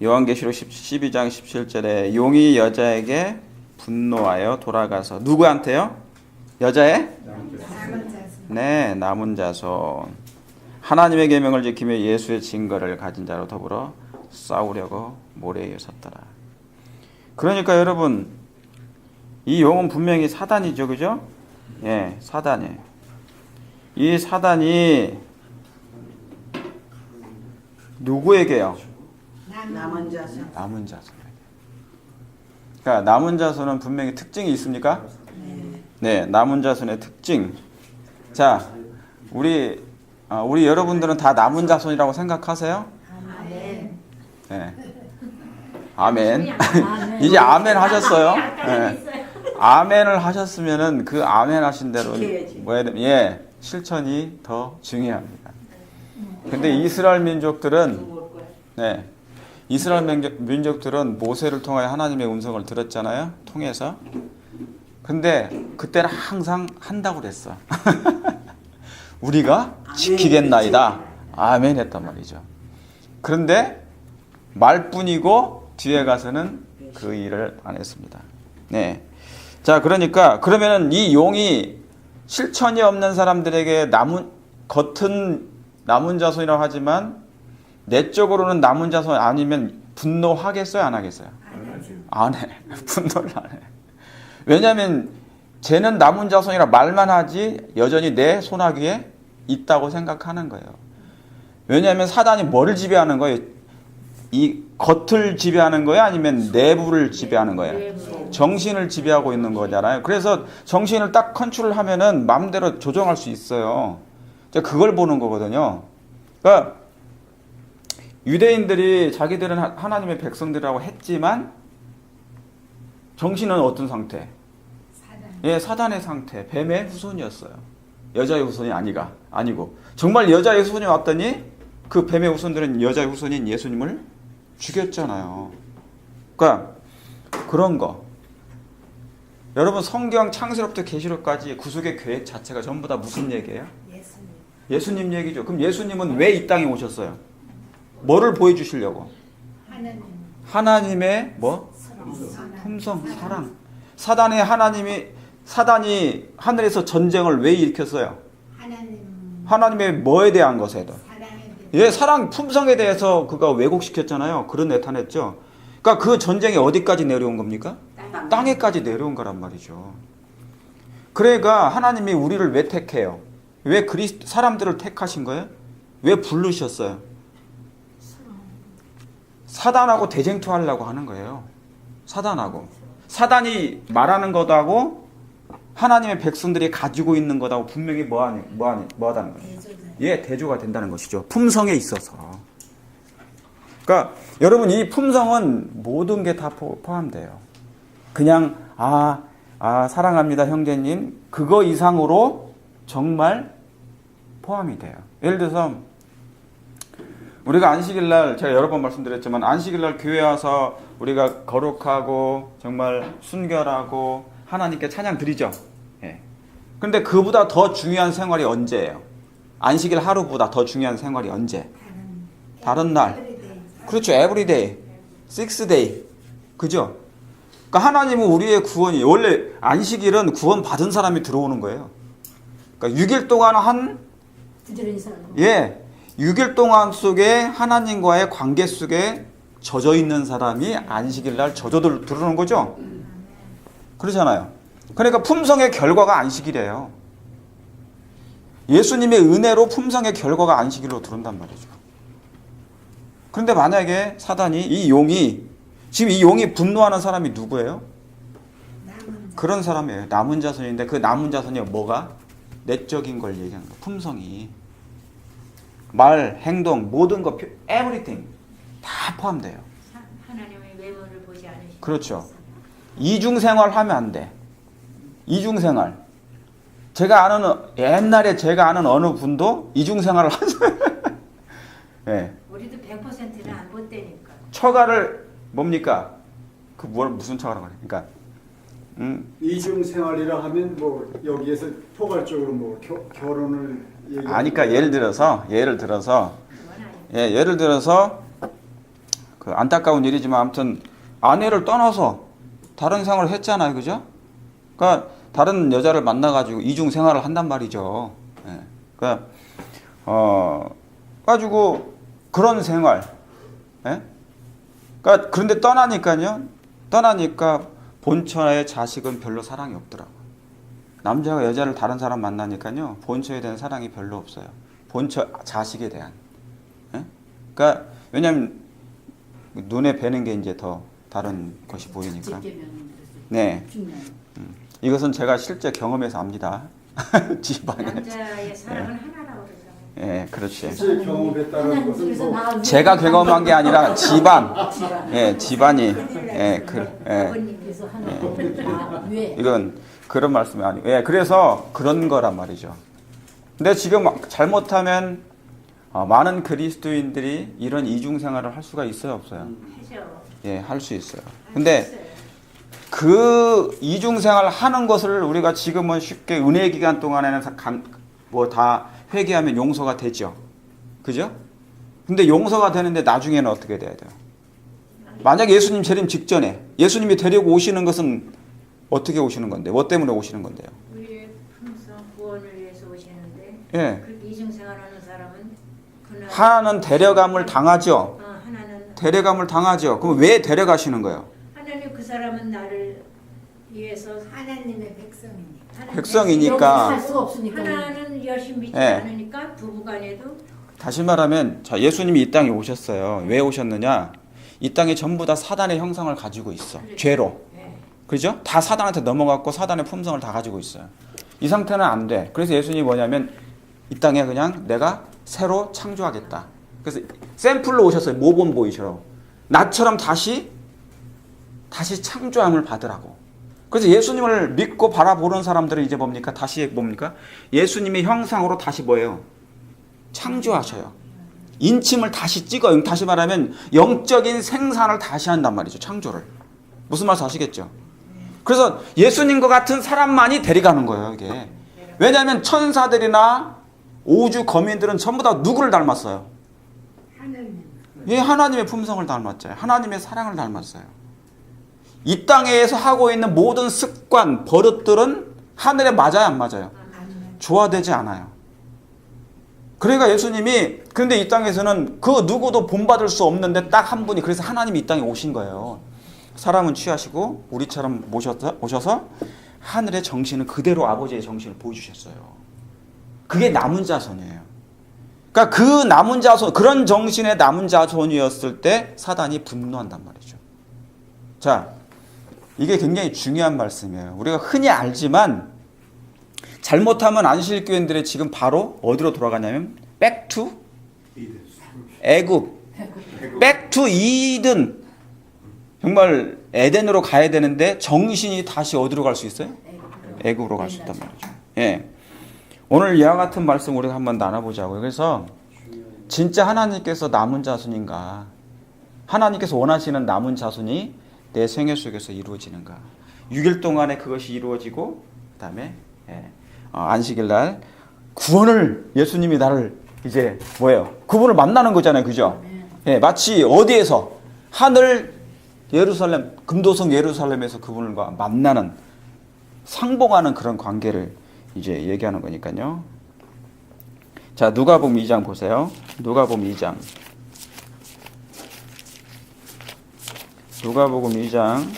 요한계시록 12장 17절에 용이 여자에게 분노하여 돌아가서 누구한테요? 여자의? 남은 자손. 네, 남은 자손. 하나님의 계명을 지키며 예수의 증거를 가진 자로 더불어 싸우려고 모래 위에 섰더라. 그러니까 여러분, 이 용은 분명히 사단이죠, 그죠? 예, 사단이에요. 이 사단이 누구에게요? 남은 자손. 남은 자손에게. 그러니까 남은 자손은 분명히 특징이 있습니까? 네, 남은 자손의 특징. 자, 우리 여러분들은 다 남은 자손이라고 생각하세요? 아멘. 네. 아멘. 이제 아멘 하셨어요? 네. 아멘을 하셨으면은 그 아멘 하신 대로 뭐 해야 돼? 예, 실천이 더 중요합니다. 근데 이스라엘 민족들은 민족들은 모세를 통하여 하나님의 음성을 들었잖아요. 통해서. 근데 그때는 항상 한다고 그랬어. 우리가 지키겠나이다. 아멘 했단 말이죠. 그런데 말뿐이고 뒤에 가서는 그 일을 안 했습니다. 네. 자, 그러니까 그러면은 이 용이 실천이 없는 사람들에게 겉은 남은 자손이라고 하지만 내적으로는 남은 자손 아니면 분노하겠어요, 안 하겠어요? 안 해. 분노를 안 해. 왜냐하면 쟤는 남은 자손이라 말만 하지 여전히 내 손아귀에 있다고 생각하는 거예요. 왜냐하면 사단이 뭐를 지배하는 거예요? 이 겉을 지배하는 거예요? 아니면 내부를 지배하는 거예요? 정신을 지배하고 있는 거잖아요. 그래서 정신을 딱 컨트롤하면은 마음대로 조정할 수 있어요. 그걸 보는 거거든요. 그러니까 유대인들이 자기들은 하나님의 백성들이라고 했지만 정신은 어떤 상태? 예, 사단의 상태, 뱀의 후손이었어요. 여자의 후손이 아니고 정말 여자의 후손이 왔더니 그 뱀의 후손들은 여자의 후손인 예수님을 죽였잖아요. 그러니까 그런 거. 여러분 성경 창세로부터 계시록까지 구속의 계획 자체가 전부 다 무슨 얘기예요? 예수님 얘기죠. 그럼 예수님은 왜 이 땅에 오셨어요? 뭐를 보여주시려고? 하나님의 뭐? 품성, 사랑. 사단이 하늘에서 전쟁을 왜 일으켰어요? 하나님의 뭐에 대한 것에도. 예, 사랑, 품성에 대해서 그가 왜곡시켰잖아요. 그런 내탄했죠. 그러니까 그 전쟁이 어디까지 내려온 겁니까? 땅에까지 내려온 거란 말이죠. 그러니까 하나님이 우리를 왜 택해요? 왜 사람들을 택하신 거예요? 왜 부르셨어요? 사단하고 대쟁투하려고 하는 거예요. 사단이 말하는 것하고 하나님의 백성들이 가지고 있는 것하고 분명히 뭐하다는 거예요? 예, 대조가 된다는 것이죠. 품성에 있어서. 그러니까 여러분 이 품성은 모든 게 다 포함돼요. 그냥 사랑합니다 형제님 그거 이상으로 정말 포함이 돼요. 예를 들어서 우리가 안식일날 제가 여러 번 말씀드렸지만 안식일날 교회 와서 우리가 거룩하고 정말 순결하고 하나님께 찬양 드리죠. 예. 그런데 그보다 더 중요한 생활이 언제예요? 안식일 하루보다 더 중요한 생활이 언제? 다른 날. 그렇죠. 에브리데이. 식스데이. 그죠? 그러니까 하나님은 우리의 구원이 원래 안식일은 구원 받은 사람이 들어오는 거예요. 그러니까 6일 동안 6일 동안 속에 하나님과의 관계 속에 젖어 있는 사람이 안식일 날 젖어 들어오는 거죠. 그렇잖아요. 그러니까 품성의 결과가 안식일이에요. 예수님의 은혜로 품성의 결과가 안식일로 들어온단 말이죠. 그런데 만약에 사단이 지금 이 용이 분노하는 사람이 누구예요? 그런 사람이에요. 남은 자손인데 그 남은 자손이 뭐가? 내적인 걸 얘기하는 거예요. 품성이. 말, 행동, 모든 것, everything 다 포함돼요. 하나님의 외모를 보지 않으시고. 그렇죠. 이중생활 하면 안 돼. 이중생활. 옛날에 제가 아는 어느 분도 이중생활을 하세요. 네. 우리도 100%는 안 본다니까. 처가를 뭡니까? 무슨 처가라고 그래? 그러니까 이중 생활이라 하면 뭐 여기에서 포괄적으로 뭐 결혼을 그러니까 예를 들어서 그 안타까운 일이지만 아무튼 아내를 떠나서 다른 생활을 했잖아요, 그죠? 그러니까 다른 여자를 만나가지고 이중 생활을 한단 말이죠. 예. 그러니까 가지고 그런 생활. 예? 그러니까 그런데 떠나니까 본처의 자식은 별로 사랑이 없더라고. 남자가 여자를 다른 사람 만나니까요, 본처에 대한 사랑이 별로 없어요. 본처 자식에 대한. 예? 그러니까 왜냐하면 눈에 뵈는 게 이제 더 다른 것이 보이니까. 네. 이것은 제가 실제 경험해서 압니다. 집안에. 남자의 사랑은 하나라고 그러잖아요. 예, 그렇지. 실제 경험했다는 것은 뭐 제가 경험한 게 아니라 집안. 예, 집안이. 예, 아버님께서 이건 그런 말씀이 아니고. 예, 그래서 그런 거란 말이죠. 근데 지금 잘못하면 많은 그리스도인들이 이런 이중 생활을 할 수가 있어요, 없어요? 하죠. 예, 할 수 있어요. 근데 그 이중 생활을 하는 것을 우리가 지금은 쉽게 은혜 기간 동안에는 뭐 다 회개하면 용서가 되죠. 그죠? 근데 용서가 되는데 나중에는 어떻게 돼야 돼요? 만약 예수님 재림 직전에 예수님이 데리고 오시는 것은 어떻게 오시는 건데? 뭐 때문에 오시는 건데요? 우리의 품성 구원을 위해서 오시는데 예. 그렇게 이중생활하는 사람은 그날 하나는 데려감을 당하죠. 하나는 데려감을 당하죠. 그럼 왜 데려가시는 거예요? 하나님 그 사람은 나를 위해서 하나님의 백성이니까. 백성이니까. 할 수가 없으니까. 하나는 열심히 믿지 예. 않으니까 부부간에도 다시 말하면 자, 예수님이 이 땅에 오셨어요. 왜 오셨느냐? 이 땅에 전부 다 사단의 형상을 가지고 있어. 죄로. 예. 그죠? 다 사단한테 넘어갔고 사단의 품성을 다 가지고 있어요. 이 상태는 안 돼. 그래서 예수님이 뭐냐면 이 땅에 그냥 내가 새로 창조하겠다. 그래서 샘플로 오셨어요. 모범 보이처럼. 나처럼 다시 창조함을 받으라고. 그래서 예수님을 믿고 바라보는 사람들은 이제 뭡니까? 다시 뭡니까? 예수님의 형상으로 다시 뭐예요? 창조하셔요. 인침을 다시 찍어요. 다시 말하면 영적인 생산을 다시 한단 말이죠. 창조를. 무슨 말인지 아시겠죠? 그래서 예수님과 같은 사람만이 데려가는 거예요. 이게. 왜냐하면 천사들이나 우주 거민들은 전부 다 누구를 닮았어요? 하나님. 예, 하나님의 품성을 닮았잖아요. 하나님의 사랑을 닮았어요. 이 땅에서 하고 있는 모든 습관, 버릇들은 하늘에 맞아요, 안 맞아요? 조화되지 않아요. 그러니까 예수님이 근데 이 땅에서는 그 누구도 본받을 수 없는데 딱 한 분이 그래서 하나님이 이 땅에 오신 거예요. 사람은 취하시고 우리처럼 오셔서 하늘의 정신을 그대로 아버지의 정신을 보여주셨어요. 그게 남은 자손이에요. 그러니까 그 남은 자손, 그런 정신의 남은 자손이었을 때 사단이 분노한단 말이죠. 자, 이게 굉장히 중요한 말씀이에요. 우리가 흔히 알지만 잘못하면 안식일교인들의 지금 바로 어디로 돌아가냐면 back to 애굽, back to 이든. 정말 에덴으로 가야 되는데 정신이 다시 어디로 갈 수 있어요? 애굽으로 갈 수 있단 말이죠. 예. 오늘 이와 같은 말씀 우리가 한번 나눠보자고요. 그래서 진짜 하나님께서 남은 자손인가? 하나님께서 원하시는 남은 자손이 내 생애 속에서 이루어지는가? 6일 동안에 그것이 이루어지고 그 다음에 안식일 날 구원을 예수님이 나를 이제 뭐예요? 그분을 만나는 거잖아요. 그죠? 예, 마치 어디에서 하늘 예루살렘 금도성 예루살렘에서 그분을 만나는 상봉하는 그런 관계를 이제 얘기하는 거니까요. 자, 누가복음 2장 보세요. 누가복음 2장. 누가복음 2장.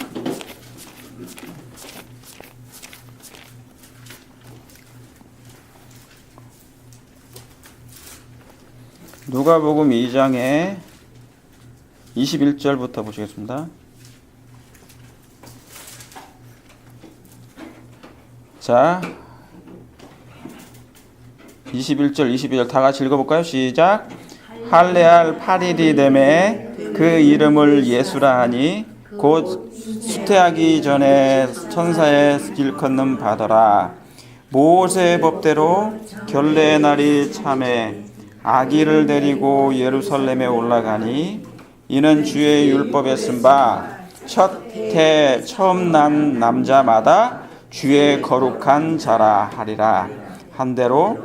누가복음 2장의 21절부터 보시겠습니다. 자, 21절, 22절 다 같이 읽어볼까요? 시작. 할례할 8일이 되매 그 이름을 예수라 하니 곧 수태하기 전에 천사의 일컫는 바더라. 모세의 법대로 결례의 날이 참에 아기를 데리고 예루살렘에 올라가니 이는 주의 율법에 쓴 바 첫 해 처음 난 남자마다 주의 거룩한 자라 하리라 한 대로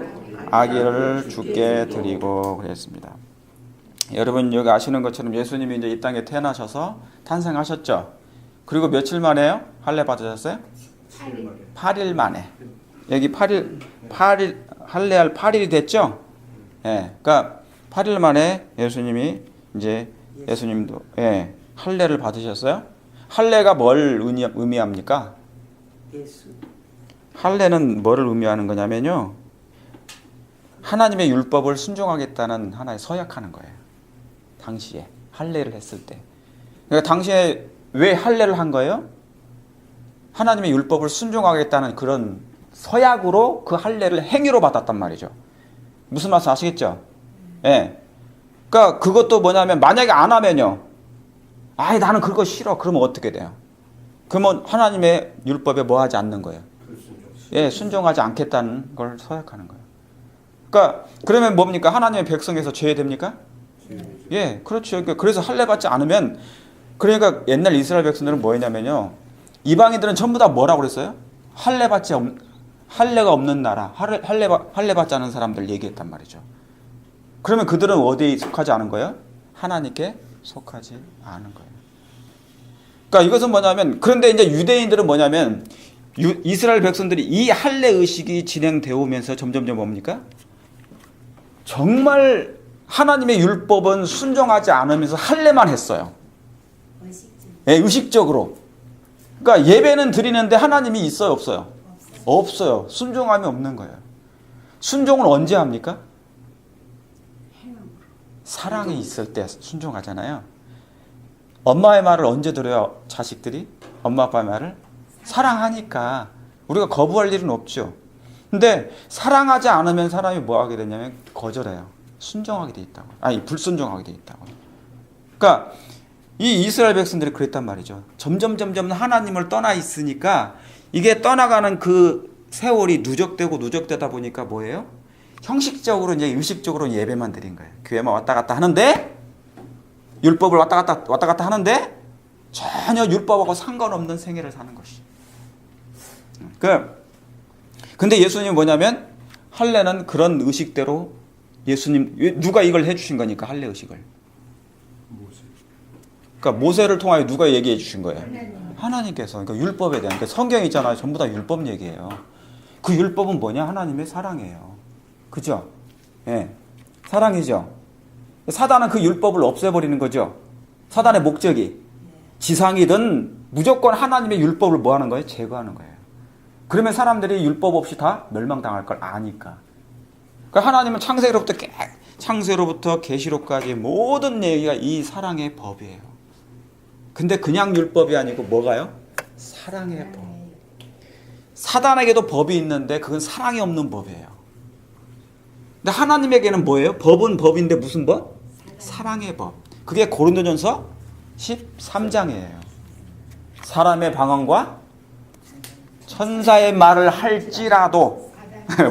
아기를 주께 드리고 그랬습니다. 여러분 여기 아시는 것처럼 예수님이 이제 이 땅에 태어나셔서 탄생하셨죠. 그리고 며칠 만에요? 할례 받으셨어요? 8일 만에. 여기 8일 할례할 8일이 됐죠? 예. 그러니까 8일 만에 예수님이 이제 예수님도 할례를 받으셨어요. 할례가 뭘 의미합니까? 예수. 할례는 뭐를 의미하는 거냐면요. 하나님의 율법을 순종하겠다는 하나의 서약하는 거예요. 당시에 할례를 했을 때. 그러니까 당시에 왜 할례를 한 거예요? 하나님의 율법을 순종하겠다는 그런 서약으로 그 할례를 행위로 받았단 말이죠. 무슨 말씀 아시겠죠? 예. 그러니까 그것도 뭐냐면 만약에 안 하면요. 아이 나는 그거 싫어. 그러면 어떻게 돼요? 그러면 하나님의 율법에 뭐 하지 않는 거예요. 예, 순종하지 않겠다는 걸 서약하는 거예요. 그러니까 그러면 뭡니까? 하나님의 백성에서 죄됩니까? 예, 그렇죠. 그래서 할례 받지 않으면 그러니까 옛날 이스라엘 백성들은 뭐였냐면요. 이방인들은 전부 다 뭐라고 그랬어요? 할례가 없는 나라, 할례 받지 않은 사람들 얘기했단 말이죠. 그러면 그들은 어디에 속하지 않은 거예요? 하나님께 속하지 않은 거예요. 그러니까 이것은 뭐냐면 그런데 이제 유대인들은 뭐냐면 이스라엘 백성들이 이 할례 의식이 진행되어 오면서 점점점 뭡니까? 정말 하나님의 율법은 순종하지 않으면서 할례만 했어요. 예, 의식적으로. 그러니까 예배는 드리는데 하나님이 있어요, 없어요? 없어요. 순종함이 없는 거예요. 순종은 언제 합니까? 사랑이 있을 때 순종하잖아요. 엄마의 말을 언제 들어요, 자식들이? 엄마 아빠의 말을? 사랑하니까. 우리가 거부할 일은 없죠. 근데 사랑하지 않으면 사람이 뭐 하게 되냐면 거절해요. 순종하게 돼 있다고. 아니, 불순종하게 돼 있다고. 그러니까 이 이스라엘 백성들이 그랬단 말이죠. 점점 하나님을 떠나 있으니까 이게 떠나가는 그 세월이 누적되다 보니까 뭐예요? 형식적으로 이제 의식적으로 예배만 드린 거예요. 교회만 왔다 갔다 하는데 율법을 왔다 갔다 하는데 전혀 율법하고 상관없는 생애를 사는 것이. 근데 예수님은 뭐냐면 할례는 그런 의식대로 예수님 누가 이걸 해주신 거니까 할례 의식을. 그러니까 모세를 통하여 누가 얘기해 주신 거예요? 하나님께서. 그러니까 율법에 대한. 그러니까 성경이 있잖아요. 전부 다 율법 얘기예요. 그 율법은 뭐냐? 하나님의 사랑이에요. 그죠? 예. 사랑이죠. 사단은 그 율법을 없애버리는 거죠. 사단의 목적이 지상이든 무조건 하나님의 율법을 뭐 하는 거예요? 제거하는 거예요. 그러면 사람들이 율법 없이 다 멸망당할 걸 아니까. 그러니까 하나님은 창세로부터 계시록까지 모든 얘기가 이 사랑의 법이에요. 근데 그냥 율법이 아니고 뭐가요? 사랑의 법. 사단에게도 법이 있는데 그건 사랑이 없는 법이에요. 근데 하나님에게는 뭐예요? 법은 법인데 무슨 법? 사랑의 법. 그게 고린도전서 13장이에요. 사람의 방언과 천사의 말을 할지라도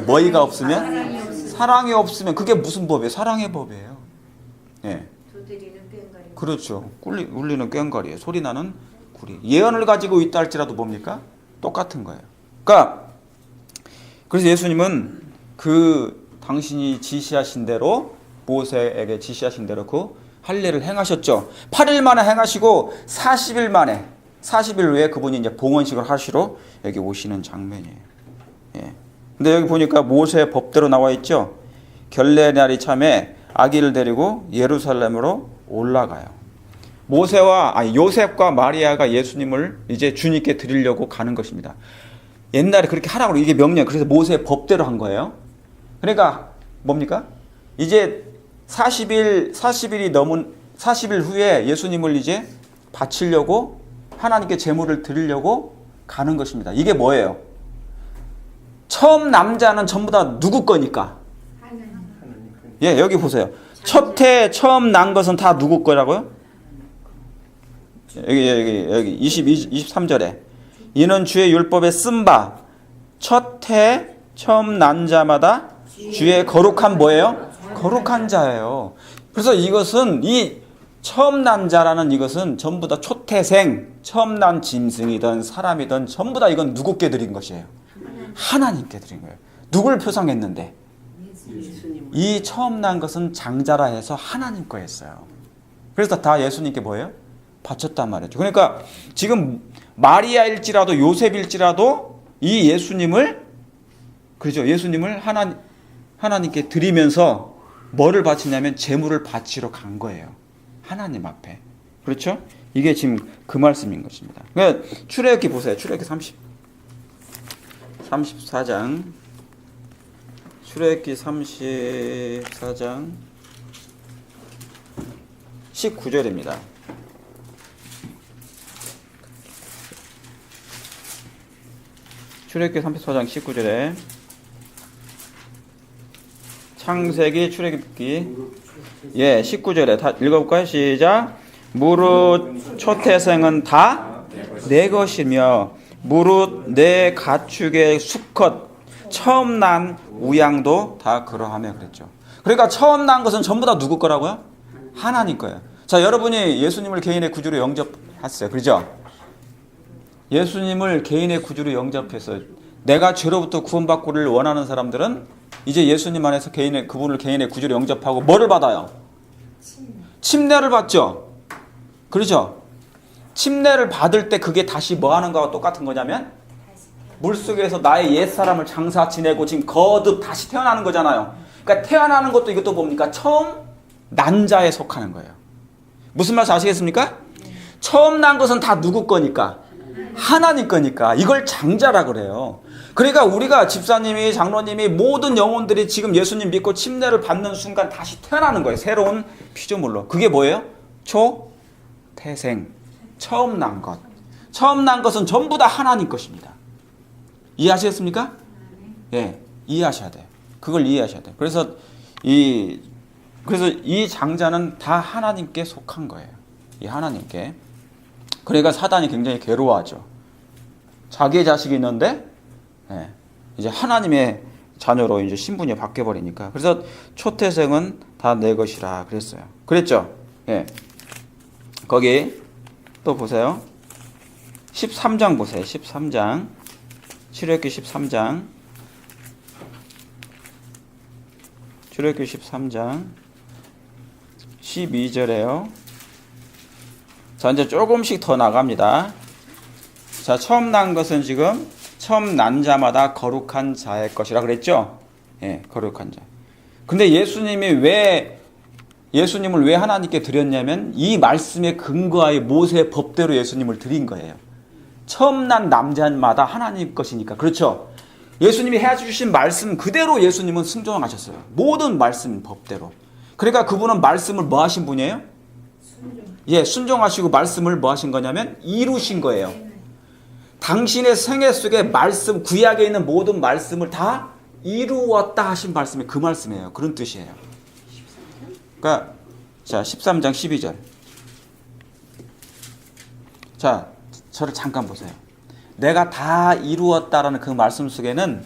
뭐이가 없으면? 사랑이 없으면 그게 무슨 법이에요? 사랑의 법이에요. 예. 그렇죠. 울리는 꽹과리예요. 소리나는 구리. 예언을 가지고 있다 할지라도 뭡니까? 똑같은 거예요. 그러니까 그래서 예수님은 그 당신이 지시하신 대로 모세에게 지시하신 대로 그 할례를 행하셨죠. 8일 만에 행하시고 40일 후에 그분이 이제 봉헌식을 하시러 여기 오시는 장면이에요. 예. 근데 여기 보니까 모세의 법대로 나와 있죠. 결례 날이 참에 아기를 데리고 예루살렘으로 올라가요. 요셉과 마리아가 예수님을 이제 주님께 드리려고 가는 것입니다. 옛날에 그렇게 하라고 이게 명령. 그래서 모세의 법대로 한 거예요. 그러니까 뭡니까? 이제 40일 후에 예수님을 이제 바치려고 하나님께 제물을 드리려고 가는 것입니다. 이게 뭐예요? 처음 남자는 전부 다 누구 거니까? 예, 여기 보세요. 처음 난 것은 다 누구 거라고요? 여기 23절에 이는 주의 율법에 쓴 바 첫해 처음 난 자마다 주의 거룩한 뭐예요? 거룩한 자예요. 그래서 이것은 이 처음 난 자라는 이것은 전부 다 초태생, 처음 난 짐승이든 사람이든 전부 다 이건 누구께 드린 것이에요? 하나님께 드린 거예요. 누굴 표상했는데? 이 처음 난 것은 장자라 해서 하나님 거였어요. 그래서 다 예수님께 뭐예요? 바쳤단 말이죠. 그러니까 지금 마리아일지라도 요셉일지라도 이 예수님을, 그죠? 예수님을 하나님께 드리면서 뭐를 바치냐면 제물을 바치러 간 거예요. 하나님 앞에. 그렇죠? 이게 지금 그 말씀인 것입니다. 그러니까 출애굽기 보세요. 출애굽기 34장. 출애굽기 34장 19절입니다. 출애굽기 34장 19절에 창세기 출애굽기 19절에 다 읽어볼까요? 시작. 무릇 초태생은 다 내 것이며 무릇 내 가축의 수컷 처음 난 우양도 다 그러하며 그랬죠. 그러니까 처음 난 것은 전부 다 누구 거라고요? 하나님 거예요. 자, 여러분이 예수님을 개인의 구주로 영접했어요. 그렇죠? 예수님을 개인의 구주로 영접해서 내가 죄로부터 구원받고를 원하는 사람들은 이제 예수님 안에서 그분을 개인의 구주로 영접하고 뭐를 받아요? 침례를 받죠. 그렇죠? 침례를 받을 때 그게 다시 뭐 하는 거와 똑같은 거냐면 물속에서 나의 옛사람을 장사 지내고 지금 거듭 다시 태어나는 거잖아요. 그러니까 태어나는 것도 이것도 뭡니까? 처음 난 자에 속하는 거예요. 무슨 말씀 아시겠습니까? 처음 난 것은 다 누구 거니까? 하나님 거니까. 이걸 장자라 그래요. 그러니까 우리가 집사님이, 장로님이, 모든 영혼들이 지금 예수님 믿고 침례를 받는 순간 다시 태어나는 거예요. 새로운 피조물로. 그게 뭐예요? 초태생. 처음 난 것. 처음 난 것은 전부 다 하나님 것입니다. 이해하시겠습니까? 예, 이해하셔야 돼요. 그걸 이해하셔야 돼요. 그래서 이 장자는 다 하나님께 속한 거예요. 이 하나님께. 그러니까 사단이 굉장히 괴로워하죠. 자기의 자식이 있는데, 예, 이제 하나님의 자녀로 이제 신분이 바뀌어 버리니까. 그래서 초태생은 다 내 것이라 그랬어요. 그랬죠? 예. 거기 또 보세요. 13장 보세요. 13장. 출애굽기 13장. 출애굽기 13장 12절에요. 자, 이제 조금씩 더 나갑니다. 자, 처음 난 것은 지금 처음 난 자마다 거룩한 자의 것이라 그랬죠? 예, 거룩한 자. 근데 예수님을 왜 하나님께 드렸냐면 이 말씀에 근거하여 모세의 법대로 예수님을 드린 거예요. 처음 난 남자마다 하나님 것이니까. 그렇죠? 예수님이 해주신 말씀 그대로 예수님은 순종하셨어요. 모든 말씀 법대로. 그러니까 그분은 말씀을 뭐 하신 분이에요? 예, 순종하시고 말씀을 뭐 하신 거냐면 이루신 거예요. 당신의 생애 속에 말씀, 구약에 있는 모든 말씀을 다 이루었다 하신 말씀이 그 말씀이에요. 그런 뜻이에요. 그러니까 자, 13장 12절. 자, 저를 잠깐 보세요. 내가 다 이루었다라는 그 말씀 속에는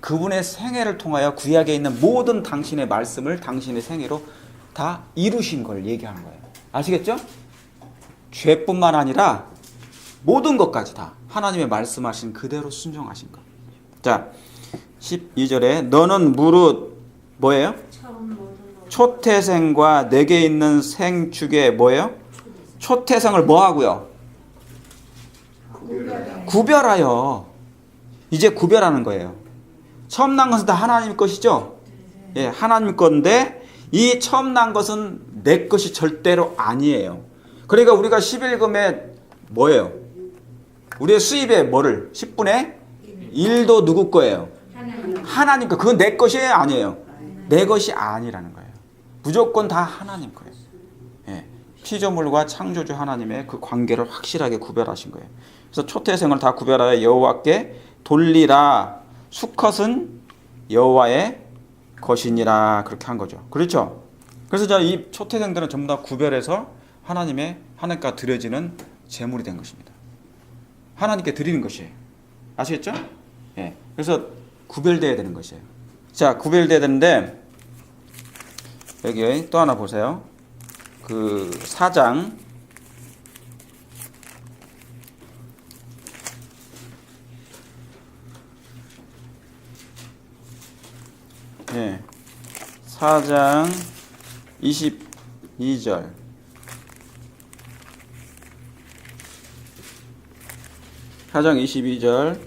그분의 생애를 통하여 구약에 있는 모든 당신의 말씀을 당신의 생애로 다 이루신 걸 얘기하는 거예요. 아시겠죠? 죄뿐만 아니라 모든 것까지 다 하나님의 말씀하신 그대로 순종하신 것. 자, 12절에 너는 무릇 뭐예요? 초태생과 내게 있는 생축에 뭐예요? 초태생을 뭐 하고요? 구별하여. 이제 구별하는 거예요. 처음 난 것은 다 하나님 것이죠? 예, 하나님 건데 이 처음 난 것은 내 것이 절대로 아니에요. 그러니까 우리가 11금에 뭐예요? 우리의 수입에 뭐를? 10분의 1도 누구 거예요? 하나님 거. 그건 내 것이 아니에요. 내 것이 아니라는 거예요. 무조건 다 하나님 거예요. 예, 피조물과 창조주 하나님의 그 관계를 확실하게 구별하신 거예요. 그래서 초태생을 다 구별하여 여호와께 돌리라. 수컷은 여호와의 것이니라. 그렇게 한 거죠. 그렇죠? 그래서 이 초태생들은 전부 다 구별해서 하나님께 드려지는 제물이 된 것입니다. 하나님께 드리는 것이에요. 아시겠죠? 예. 그래서 구별돼야 되는 것이에요. 자, 구별돼야 되는데 여기 또 하나 보세요. 그 4장 예. 4장 22절. 사장 22절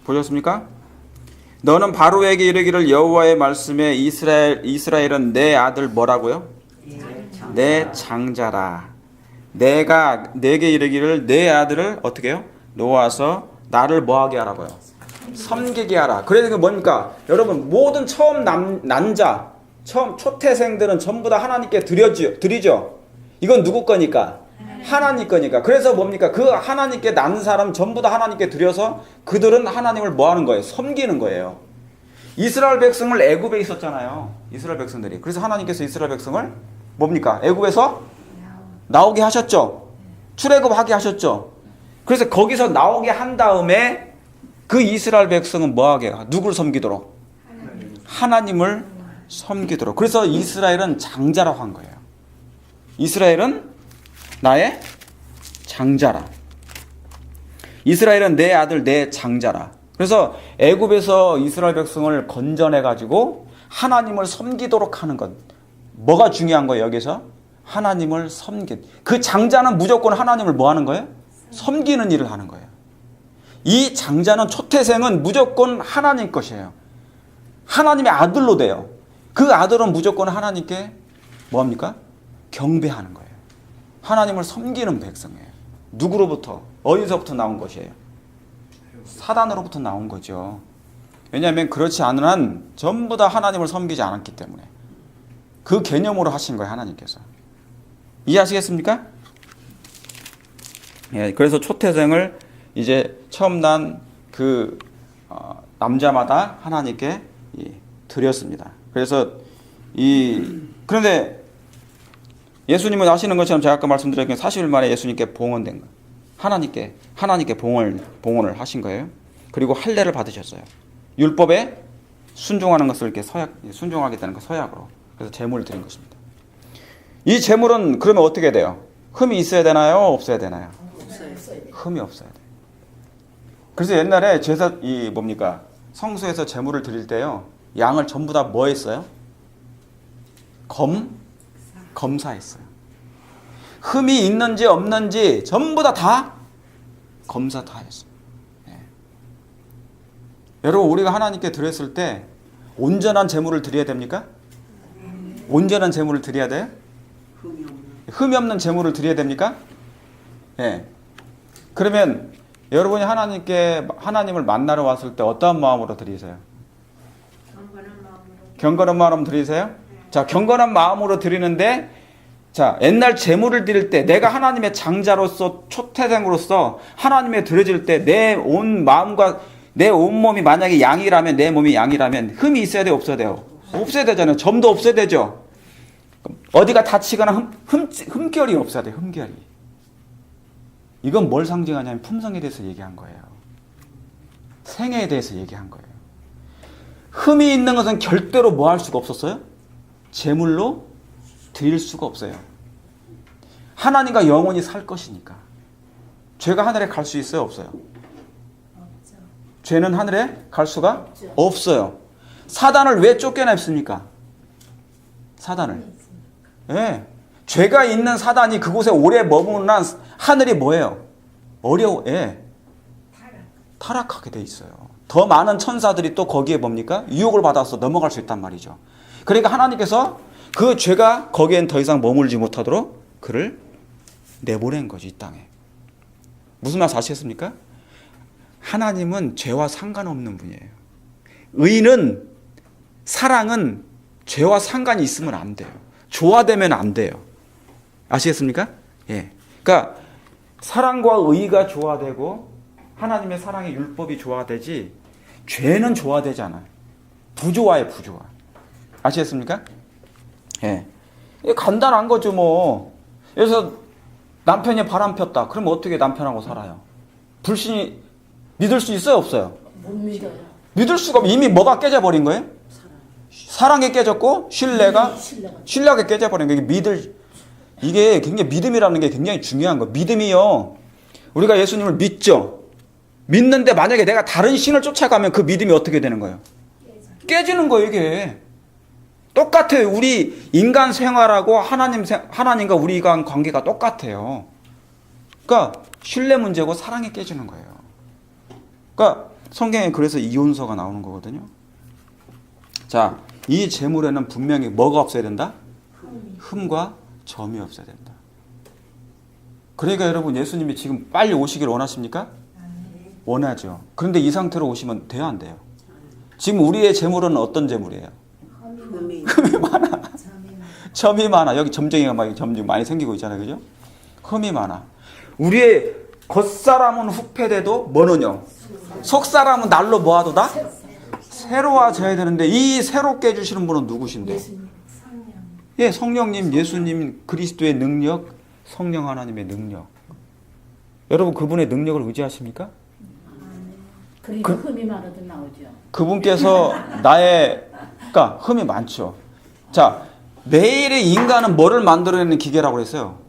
보셨습니까? 너는 바로에게 이르기를 여호와의 말씀에 이스라엘은 내 아들 뭐라고요? 내 장자라. 내가 내게 이르기를 내 아들을 어떻게 해요? 놓아서 나를 뭐하게 하라고요? 섬기게 하라. 그래서 그 뭡니까? 여러분 모든 처음 난자 처음 초태생들은 전부 다 하나님께 드리죠. 이건 누구 거니까? 하나님 거니까. 그래서 뭡니까? 그 하나님께 난 사람 전부 다 하나님께 드려서 그들은 하나님을 뭐 하는 거예요? 섬기는 거예요. 이스라엘 백성을 애굽에 있었잖아요. 이스라엘 백성들이. 그래서 하나님께서 이스라엘 백성을 뭡니까? 애굽에서 나오게 하셨죠. 출애굽하게 하셨죠. 그래서 거기서 나오게 한 다음에 그 이스라엘 백성은 뭐하게? 누구를 섬기도록? 하나님을 섬기도록. 그래서 이스라엘은 장자라고 한 거예요. 이스라엘은 나의 장자라. 이스라엘은 내 아들 내 장자라. 그래서 애굽에서 이스라엘 백성을 건져내 가지고 하나님을 섬기도록 하는 것. 뭐가 중요한 거예요, 여기서? 하나님을 그 장자는 무조건 하나님을 뭐 하는 거예요? 섬기는 일을 하는 거예요. 이 장자는 초태생은 무조건 하나님 것이에요. 하나님의 아들로 돼요. 그 아들은 무조건 하나님께 뭐 합니까? 경배하는 거예요. 하나님을 섬기는 백성이에요. 누구로부터? 어디서부터 나온 것이에요? 사단으로부터 나온 거죠. 왜냐하면 그렇지 않은 한 전부 다 하나님을 섬기지 않았기 때문에 그 개념으로 하신 거예요, 하나님께서. 이해하시겠습니까? 예, 그래서 초태생을 이제 처음 난 그 남자마다 하나님께 드렸습니다. 그래서 그런데 예수님은 아시는 것처럼 제가 아까 말씀드렸기에 40일 만에 예수님께 봉헌된 거. 하나님께 봉헌을 하신 거예요. 그리고 할례를 받으셨어요. 율법에 순종하는 것을 이렇게 순종하겠다는 거 서약으로. 그래서 제물을 드린 것입니다. 이 제물은 그러면 어떻게 돼요? 흠이 있어야 되나요? 없어야 되나요? 흠이 없어야 돼요. 그래서 옛날에 성소에서 제물을 드릴 때요. 양을 전부 다 뭐 했어요? 검사했어요. 흠이 있는지 없는지 전부 다 검사 다 했어요. 네. 여러분 우리가 하나님께 드렸을 때 온전한 제물을 드려야 됩니까? 온전한 제물을 드려야 돼요? 흠이 없는 제물을 드려야 됩니까? 네. 그러면 여러분이 하나님을 만나러 왔을 때 어떠한 마음으로 드리세요? 경건한 마음으로 드리세요? 자, 경건한 마음으로 드리는데, 자, 옛날 제물을 드릴 때 내가 하나님의 장자로서 초태생으로서 하나님에 드려질 때 내 온 마음과 내 온몸이 만약에 양이라면, 내 몸이 양이라면 흠이 있어야 돼요, 없어야 돼요? 없어야 되잖아요. 점도 없어야 되죠. 어디가 다치거나 흠결이 없어야 돼요, 흠결이. 이건 뭘 상징하냐면 품성에 대해서 얘기한 거예요. 생애에 대해서 얘기한 거예요. 흠이 있는 것은 절대로 뭐 할 수가 없었어요? 제물로 드릴 수가 없어요. 하나님과 영원히 살 것이니까. 죄가 하늘에 갈 수 있어요? 없어요? 없죠. 죄는 하늘에 갈 수가 없어요. 사단을 왜 쫓겨냈습니까? 사단을. 예. 죄가 있는 사단이 그곳에 오래 머무는 한 하늘이 뭐예요? 타락하게 돼 있어요. 더 많은 천사들이 또 거기에 뭡니까? 유혹을 받아서 넘어갈 수 있단 말이죠. 그러니까 하나님께서 그 죄가 거기엔 더 이상 머물지 못하도록 그를 내보낸 거지, 이 땅에. 무슨 말씀 아시겠습니까? 하나님은 죄와 상관없는 분이에요. 의는, 사랑은 죄와 상관이 있으면 안 돼요. 조화되면 안 돼요. 아시겠습니까? 예. 그러니까 사랑과 의가 조화되고 하나님의 사랑의 율법이 조화되지 죄는 조화되지 않아요. 부조화예요, 부조화. 아시겠습니까? 예. 간단한 거죠, 뭐. 그래서 남편이 바람 폈다. 그럼 어떻게 남편하고 살아요? 불신이 믿을 수 있어요, 없어요? 못 믿어요. 믿을 수가 없어요. 이미 뭐가 깨져버린 거예요? 사랑이 깨졌고 신뢰가 깨져버린 거예요. 이게 굉장히 믿음이라는 게 굉장히 중요한 거예요. 믿음이요. 우리가 예수님을 믿죠. 믿는데 만약에 내가 다른 신을 쫓아가면 그 믿음이 어떻게 되는 거예요? 깨지는 거예요, 이게. 똑같아요. 우리 인간 생활하고 하나님과 우리가 관계가 똑같아요. 그러니까 신뢰 문제고 사랑이 깨지는 거예요. 그러니까 성경에 그래서 이혼서가 나오는 거거든요. 자, 이 재물에는 분명히 뭐가 없어야 된다? 흠과 점이 없어야 된다. 그러니까 여러분, 예수님이 지금 빨리 오시길 원하십니까? 원하죠. 그런데 이 상태로 오시면 돼요, 안 돼요? 지금 우리의 재물은 어떤 재물이에요? 흠이 많아. 점이 많아. 여기 점쟁이가 막 점점 많이 생기고 있잖아요, 그죠? 흠이 많아. 우리의 겉사람은 후패돼도 뭐느냐? 속사람은 날로 뭐하도다? 새로워져야 되는데 이 새롭게 해주시는 분은 누구신데? 예, 성령님, 예수님, 그리스도의 능력, 성령 하나님의 능력. 여러분 그분의 능력을 의지하십니까? 그러니까 흠이 많아도 나오죠. 그분께서 그러니까 흠이 많죠. 자, 매일의 인간은 뭐를 만들어내는 기계라고 했어요?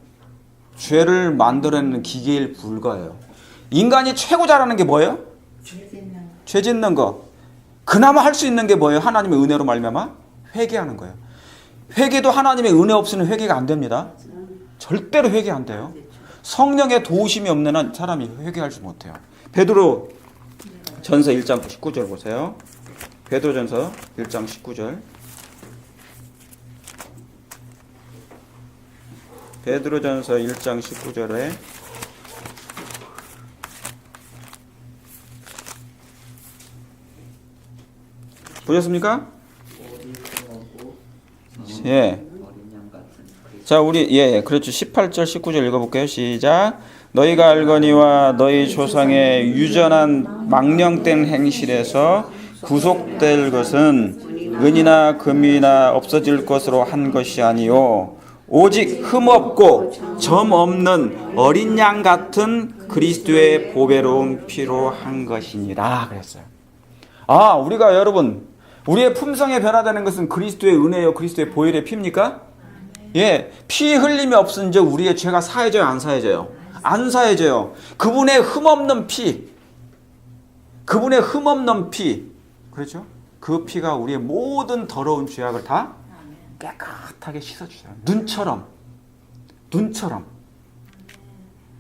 죄를 만들어내는 기계일 불과해요. 인간이 최고 잘하는 게 뭐예요? 죄 짓는 거. 그나마 할 수 있는 게 뭐예요? 하나님의 은혜로 말미암아 회개하는 거예요. 회개도 하나님의 은혜 없이는 회개가 안 됩니다. 절대로 회개 안 돼요. 성령의 도우심이 없는 한 사람이 회개하지 못해요. 베드로 전서 1장 19절 보세요. 베드로 전서 1장 19절. 베드로 전서 1장 19절에 보셨습니까? 예. 자, 우리 그렇죠. 18절 19절 읽어볼게요. 시작. 너희가 알거니와 너희 조상의 유전한 망령된 행실에서 구속될 것은 은이나 금이나 없어질 것으로 한 것이 아니요 오직 흠없고 점 없는 어린 양 같은 그리스도의 보배로운 피로 한 것이니라 그랬어요. 아, 우리가 여러분 우리의 품성에 변화되는 것은 그리스도의 은혜요 그리스도의 보혈의 피입니까? 예, 피 흘림이 없은즉 우리의 죄가 사해져요, 안 사해져요? 안 사해져요. 그분의 흠없는 피, 그분의 흠없는 피, 그렇죠? 그 피가 우리의 모든 더러운 죄악을 다 깨끗하게 씻어주잖아요. 눈처럼.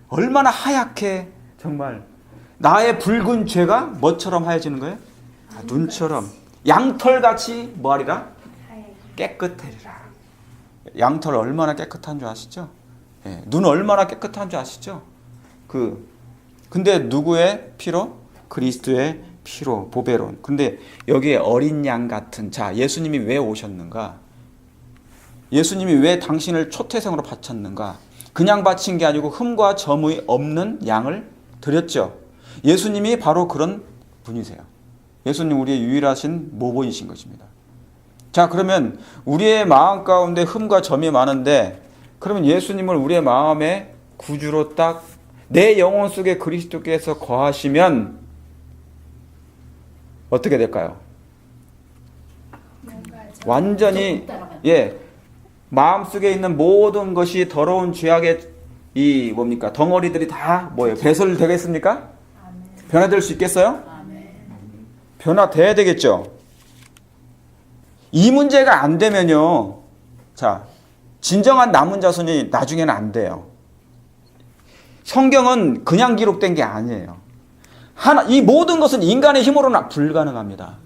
얼마나 하얗게 정말 나의 붉은 죄가 뭐처럼 하얘지는 거예요? 눈처럼. 양털같이 뭐하리라? 깨끗해리라. 양털 얼마나 깨끗한 줄 아시죠? 예, 눈 얼마나 깨끗한 줄 아시죠? 근데 누구의 피로? 그리스도의 피로, 보배로운. 근데 여기에 어린 양 같은, 자, 예수님이 왜 오셨는가? 예수님이 왜 당신을 초태생으로 바쳤는가? 그냥 바친 게 아니고 흠과 점의 없는 양을 드렸죠. 예수님이 바로 그런 분이세요. 예수님 우리의 유일하신 모본이신 것입니다. 자, 그러면 우리의 마음 가운데 흠과 점이 많은데 그러면 예수님을 우리의 마음의 구주로 딱 내 영혼 속에 그리스도께서 거하시면 어떻게 될까요? 완전히 마음속에 있는 모든 것이 더러운 죄악의 덩어리들이 다 뭐예요? 배설되겠습니까? 변화될 수 있겠어요? 변화돼야 되겠죠. 이 문제가 안 되면요, 자, 진정한 남은 자손이 나중에는 안 돼요. 성경은 그냥 기록된 게 아니에요. 이 모든 것은 인간의 힘으로는 불가능합니다.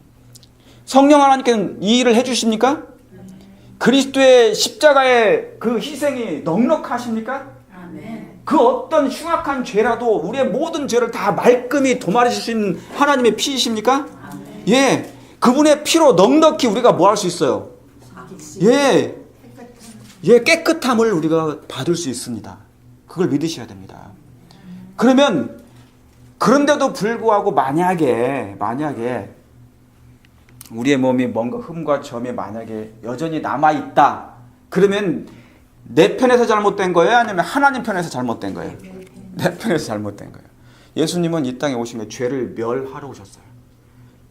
성령 하나님께서는 이 일을 해주십니까? 그리스도의 십자가의 그 희생이 넉넉하십니까? 그 어떤 흉악한 죄라도 우리의 모든 죄를 다 말끔히 도말하실 수 있는 하나님의 피이십니까? 예, 그분의 피로 넉넉히 우리가 뭐 할 수 있어요? 깨끗함을 우리가 받을 수 있습니다. 그걸 믿으셔야 됩니다. 그러면 그런데도 불구하고 만약에 우리의 몸이 뭔가 흠과 점이 만약에 여전히 남아있다. 그러면 내 편에서 잘못된 거예요? 아니면 하나님 편에서 잘못된 거예요? 내 편에서 잘못된 거예요. 예수님은 이 땅에 오신 게 죄를 멸하러 오셨어요.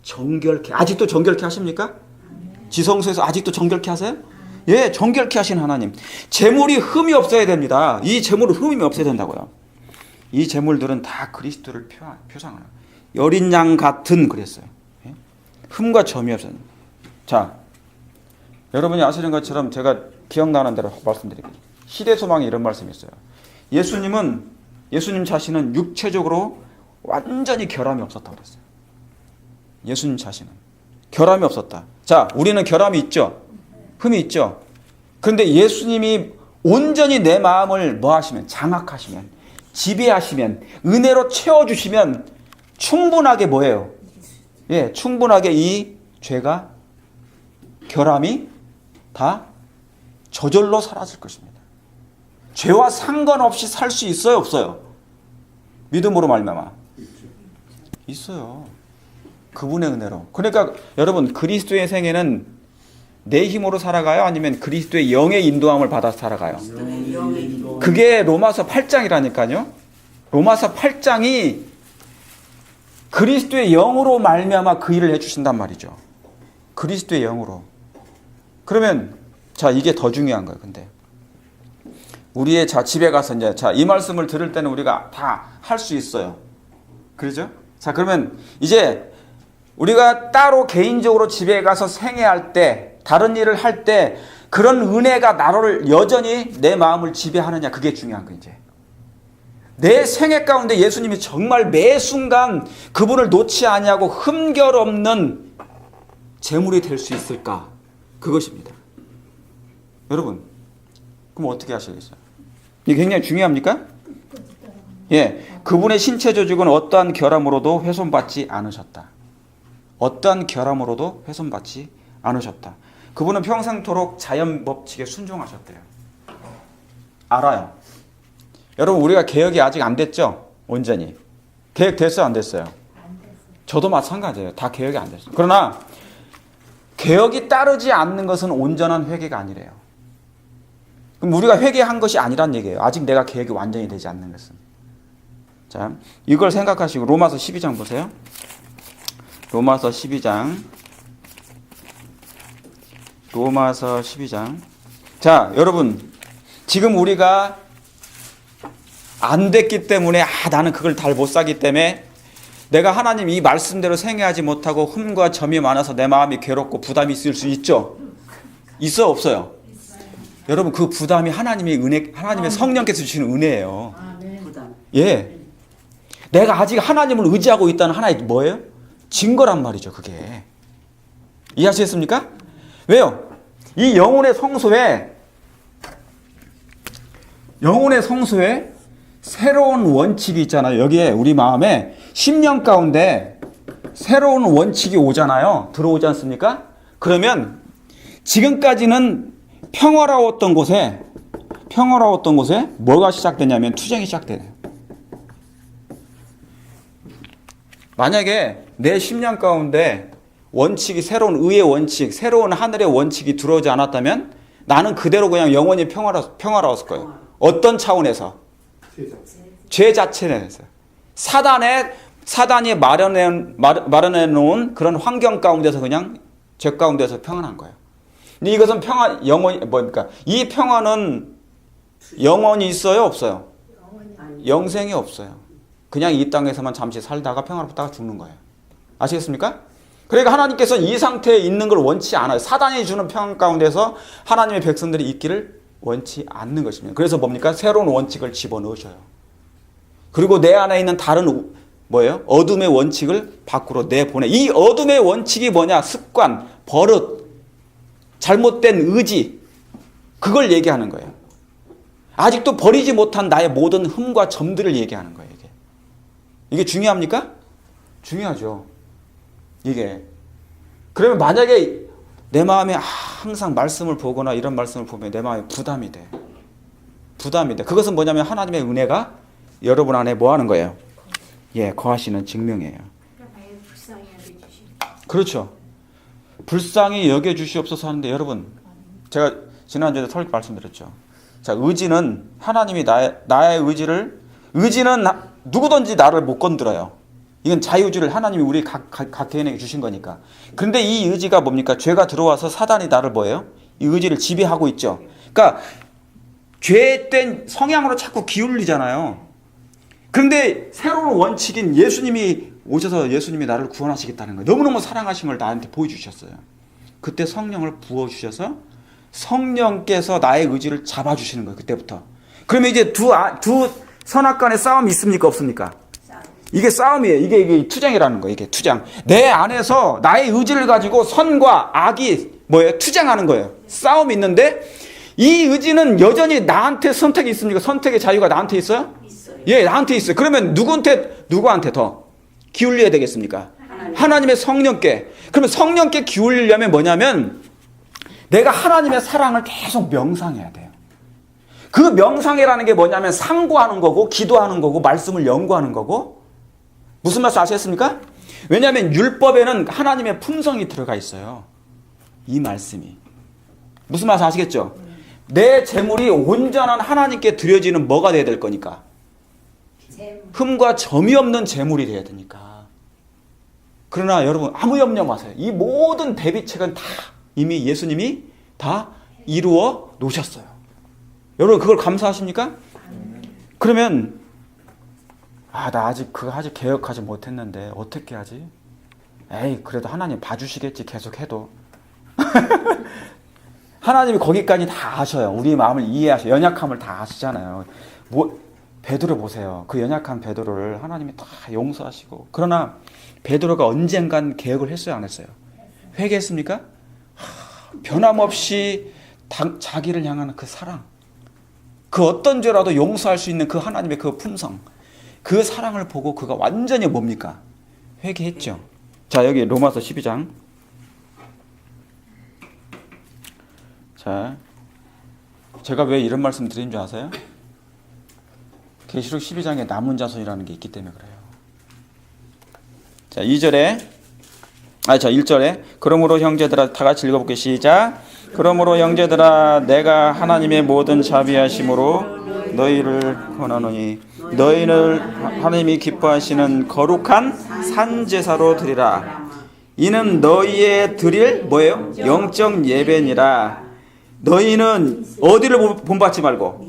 정결케. 아직도 정결케 하십니까? 지성소에서 아직도 정결케 하세요? 예, 정결케 하신 하나님. 재물이 흠이 없어야 됩니다. 이 재물은 흠이 없어야 된다고요. 이 재물들은 다 그리스도를 표상하는 어린 양 같은 그랬어요. 예? 흠과 점이 없어야 됩니다. 자, 여러분이 아시는 것처럼 제가 기억나는 대로 말씀드릴게요. 시대소망에 이런 말씀이 있어요. 예수님 자신은 육체적으로 완전히 결함이 없었다고 그랬어요. 예수님 자신은 결함이 없었다. 자, 우리는 결함이 있죠. 흠이 있죠. 그런데 예수님이 온전히 내 마음을 뭐 하시면, 장악하시면, 지배하시면, 은혜로 채워주시면 충분하게 뭐예요? 예, 충분하게 이 죄가, 결함이 다 저절로 사라질 것입니다. 죄와 상관없이 살 수 있어요, 없어요? 믿음으로 말미암아 있어요. 그분의 은혜로. 그러니까 여러분, 그리스도의 생애는 내 힘으로 살아가요? 아니면 그리스도의 영의 인도함을 받아서 살아가요? 그게 로마서 8장이라니까요. 로마서 8장이 그리스도의 영으로 말미암아 그 일을 해주신단 말이죠. 그리스도의 영으로. 그러면 자, 이게 더 중요한 거예요. 근데 우리의 자 집에 가서 이제 자, 이 말씀을 들을 때는 우리가 다 할 수 있어요. 그렇죠? 자, 그러면 이제 우리가 따로 개인적으로 집에 가서 생애할 때, 다른 일을 할 때 그런 은혜가 나를 여전히 내 마음을 지배하느냐, 그게 중요한 거예요. 이제 내 생애 가운데 예수님이 정말 매 순간 그분을 놓지 아니하고 흠결 없는 제물이 될 수 있을까? 그것입니다. 여러분, 그럼 어떻게 하시겠어요? 이게 굉장히 중요합니까? 예, 그분의 신체 조직은 어떠한 결함으로도 훼손받지 않으셨다. 어떠한 결함으로도 훼손받지 않으셨다. 그분은 평생토록 자연 법칙에 순종하셨대요. 알아요. 여러분, 우리가 개혁이 아직 안 됐죠? 온전히. 개혁 됐어요, 안 됐어요? 저도 마찬가지예요. 다 개혁이 안 됐어요. 그러나 개혁이 따르지 않는 것은 온전한 회개가 아니래요. 그럼 우리가 회개한 것이 아니란 얘기예요. 아직 내가 개혁이 완전히 되지 않는 것은. 자, 이걸 생각하시고 로마서 12장 보세요. 로마서 12장. 로마서 12장. 자, 여러분, 지금 우리가 안 됐기 때문에 나는 그걸 잘 못 사기 때문에 내가 하나님 이 말씀대로 생애하지 못하고 흠과 점이 많아서 내 마음이 괴롭고 부담이 있을 수 있죠? 있어요, 없어요? 여러분, 그 부담이 하나님의 은혜, 하나님의 성령께서 주시는 은혜예요. 예. 내가 아직 하나님을 의지하고 있다는 하나의 뭐예요? 증거란 말이죠, 그게. 이해하시겠습니까? 왜요? 이 영혼의 성소에 새로운 원칙이 있잖아요. 여기에 우리 마음에 10년 가운데 새로운 원칙이 오잖아요. 들어오지 않습니까? 그러면 지금까지는 평화로웠던 곳에 뭐가 시작되냐면 투쟁이 시작되네요. 만약에 내 10년 가운데 원칙이 새로운 의의 원칙, 새로운 하늘의 원칙이 들어오지 않았다면 나는 그대로 그냥 영원히 평화로웠을 거예요. 어떤 차원에서? 죄 자체에서. 사단이 마련해 놓은 그런 환경 가운데서 그냥 죄 가운데서 평안한 거예요. 근데 이것은 영원히 뭡니까? 이 평화는 영원히 있어요, 없어요? 영생이 없어요. 그냥 이 땅에서만 잠시 살다가 평화롭다가 죽는 거예요. 아시겠습니까? 그러니까 하나님께서는 이 상태에 있는 걸 원치 않아요. 사단이 주는 평안 가운데서 하나님의 백성들이 있기를 원치 않는 것입니다. 그래서 뭡니까? 새로운 원칙을 집어넣으셔요. 그리고 내 안에 있는 다른 뭐예요? 어둠의 원칙을 밖으로 내보내. 이 어둠의 원칙이 뭐냐? 습관, 버릇, 잘못된 의지, 그걸 얘기하는 거예요. 아직도 버리지 못한 나의 모든 흠과 점들을 얘기하는 거예요. 이게 중요합니까? 중요하죠. 이게. 그러면 만약에 내 마음에 항상 말씀을 보거나 이런 말씀을 보면 내 마음에 부담이 돼. 부담이 돼. 그것은 뭐냐면 하나님의 은혜가 여러분 안에 뭐 하는 거예요? 예, 거하시는 증명이에요. 그렇죠. 불쌍히 여겨주시옵소서 하는데 여러분, 제가 지난주에 설교 말씀드렸죠. 자, 의지는 하나님이 나의 의지는 누구든지 나를 못 건드려요. 이건 자유의지를 하나님이 우리 각 개인에게 주신 거니까. 그런데 이 의지가 뭡니까? 죄가 들어와서 사단이 나를 뭐예요? 이 의지를 지배하고 있죠. 그러니까 죄된 성향으로 자꾸 기울이잖아요. 그런데 새로운 원칙인 예수님이 오셔서 예수님이 나를 구원하시겠다는 거예요. 너무너무 사랑하신 걸 나한테 보여주셨어요. 그때 성령을 부어주셔서 성령께서 나의 의지를 잡아주시는 거예요. 그때부터. 그러면 이제 두 선악간의 싸움이 있습니까? 없습니까? 이게 싸움이에요. 이게 투쟁이라는 거예요. 이게 투쟁. 내 안에서 나의 의지를 가지고 선과 악이 뭐예요? 투쟁하는 거예요. 싸움이 있는데 이 의지는 여전히 나한테 선택이 있습니까? 선택의 자유가 나한테 있어요? 있어요. 예, 나한테 있어요. 그러면 누구한테 더 기울여야 되겠습니까? 하나님의 성령께. 그러면 성령께 기울이려면 뭐냐면 내가 하나님의 사랑을 계속 명상해야 돼요. 그 명상이라는 게 뭐냐면 상고하는 거고 기도하는 거고 말씀을 연구하는 거고. 무슨 말씀 아시겠습니까? 왜냐하면 율법에는 하나님의 품성이 들어가 있어요. 이 말씀이. 무슨 말씀 아시겠죠? 내 재물이 온전한 하나님께 드려지는 뭐가 돼야 될 거니까? 흠과 점이 없는 재물이 돼야 되니까. 그러나 여러분 아무 염려 마세요. 이 모든 대비책은 다 이미 예수님이 다 이루어 놓으셨어요. 여러분 그걸 감사하십니까? 그러면 나 아직 개혁하지 못했는데 어떻게 하지? 에이 그래도 하나님 봐주시겠지 계속 해도. 하나님이 거기까지 다 아셔요. 우리 마음을 이해하셔요. 연약함을 다 아시잖아요. 베드로 보세요. 그 연약한 베드로를 하나님이 다 용서하시고. 그러나 베드로가 언젠간 개혁을 했어요, 안 했어요? 회개했습니까? 변함없이 자기를 향하는 그 사랑, 그 어떤 죄라도 용서할 수 있는 그 하나님의 그 품성, 그 사랑을 보고 그가 완전히 뭡니까? 회개했죠. 자, 여기 로마서 12장. 자, 제가 왜 이런 말씀 드린 줄 아세요? 계시록 12장에 남은 자손이라는 게 있기 때문에 그래요. 자, 1절에 그러므로 형제들아 다 같이 읽어볼게요. 시작. 그러므로 형제들아 내가 하나님의 모든 자비하심으로 너희를 권하노니 너희를 하나님이 기뻐하시는 거룩한 산제사로 드리라. 이는 너희의 드릴 뭐예요? 영적 예배니라. 너희는 어디를 본받지 말고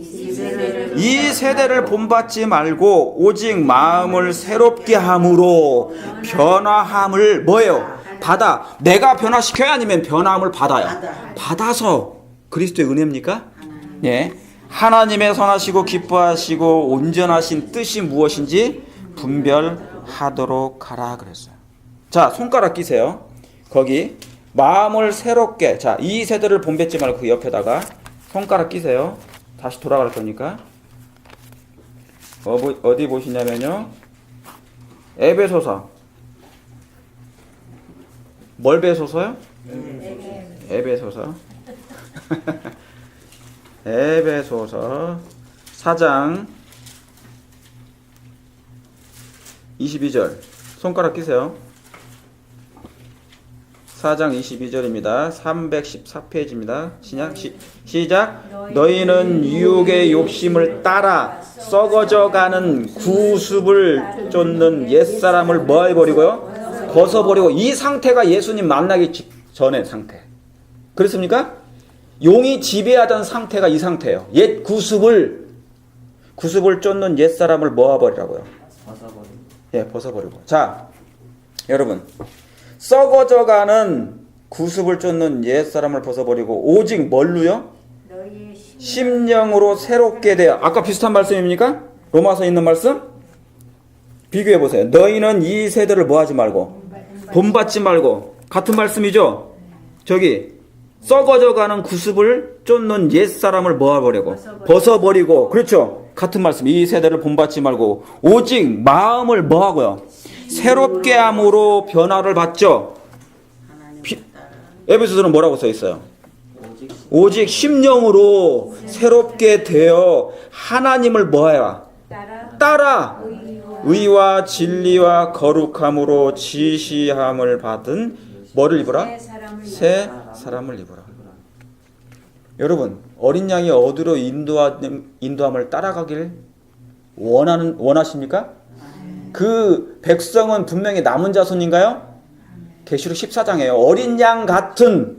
이 세대를 본받지 말고 오직 마음을 새롭게 함으로 변화함을 뭐예요? 받아. 내가 변화시켜야 아니면 변화함을 받아요? 받아서 그리스도의 은혜입니까? 예. 하나님의 선하시고 기뻐하시고 온전하신 뜻이 무엇인지 분별하도록 하라 그랬어요. 자, 손가락 끼세요. 거기 마음을 새롭게. 자, 이 세대를 본받지 말고 그 옆에다가 손가락 끼세요. 다시 돌아갈 거니까. 어디 보시냐면요. 에베소서. 뭘 배소서요? 에베소서. 에베소서 4장 22절. 손가락 끼세요. 4장 22절입니다. 314페이지입니다. 시작. 너희는 유혹의 욕심을 따라 썩어져가는 구습을 쫓는 옛사람을 뭐 해버리고요? 벗어버리고. 이 상태가 예수님 만나기 전의 상태. 그렇습니까? 용이 지배하던 상태가 이 상태예요. 옛 구습을 쫓는 옛사람을 모아버리라고요. 예, 벗어버리고. 자, 여러분. 썩어져가는 구습을 쫓는 옛사람을 벗어버리고 오직 뭘로요? 심령으로 새롭게 되어. 아까 비슷한 말씀입니까? 로마서에 있는 말씀? 비교해보세요. 너희는 이 세대를 뭐하지 말고 본받지 말고. 같은 말씀이죠? 저기 썩어져가는 구습을 쫓는 옛사람을 모아버리고 벗어버리고. 그렇죠? 같은 말씀. 이 세대를 본받지 말고 오직 마음을 뭐하고요? 새롭게 함으로 변화를 받죠. 에베소서는 뭐라고 써 있어요? 오직 심령으로 새롭게 되어 하나님을 뭐해라? 따라 의와 진리와 거룩함으로 지시함을 받은 뭐를 입으라? 새 사람을 입으라. 여러분, 어린 양이 어디로 인도함을 따라가길 원하십니까? 그 백성은 분명히 남은 자손인가요? 계시록 14장이에요. 어린 양 같은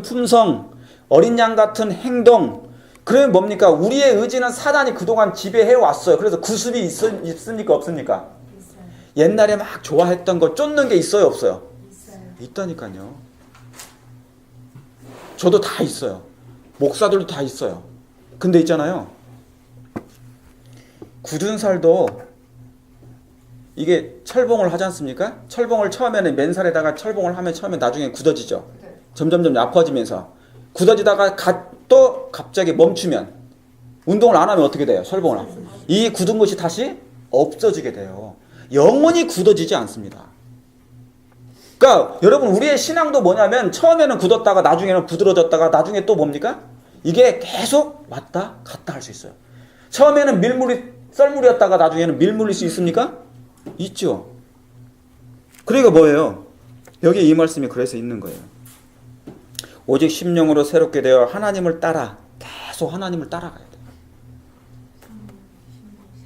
품성, 어린 양 같은 행동. 그러면 뭡니까? 우리의 의지는 사단이 그동안 지배해 왔어요. 그래서 구습이 있습니까? 없습니까? 있어요. 옛날에 막 좋아했던 거 쫓는 게 있어요? 없어요? 있다니까요. 저도 다 있어요. 목사들도 다 있어요. 근데 있잖아요. 굳은 살도 이게 철봉을 하지 않습니까? 철봉을 처음에는 맨살에다가 철봉을 하면 처음에 나중에 굳어지죠. 점점점 아파지면서 굳어지다가 또 갑자기 멈추면 운동을 안 하면 어떻게 돼요? 철봉을 하면. 이 굳은 것이 다시 없어지게 돼요. 영원히 굳어지지 않습니다. 그러니까 여러분 우리의 신앙도 뭐냐면 처음에는 굳었다가 나중에는 부드러졌다가 나중에 또 뭡니까? 이게 계속 왔다 갔다 할 수 있어요. 처음에는 썰물이었다가 나중에는 밀물일 수 있습니까? 있죠. 그러니까 뭐예요? 여기 이 말씀이 그래서 있는 거예요. 오직 심령으로 새롭게 되어 하나님을 따라 계속 하나님을 따라가야 돼요.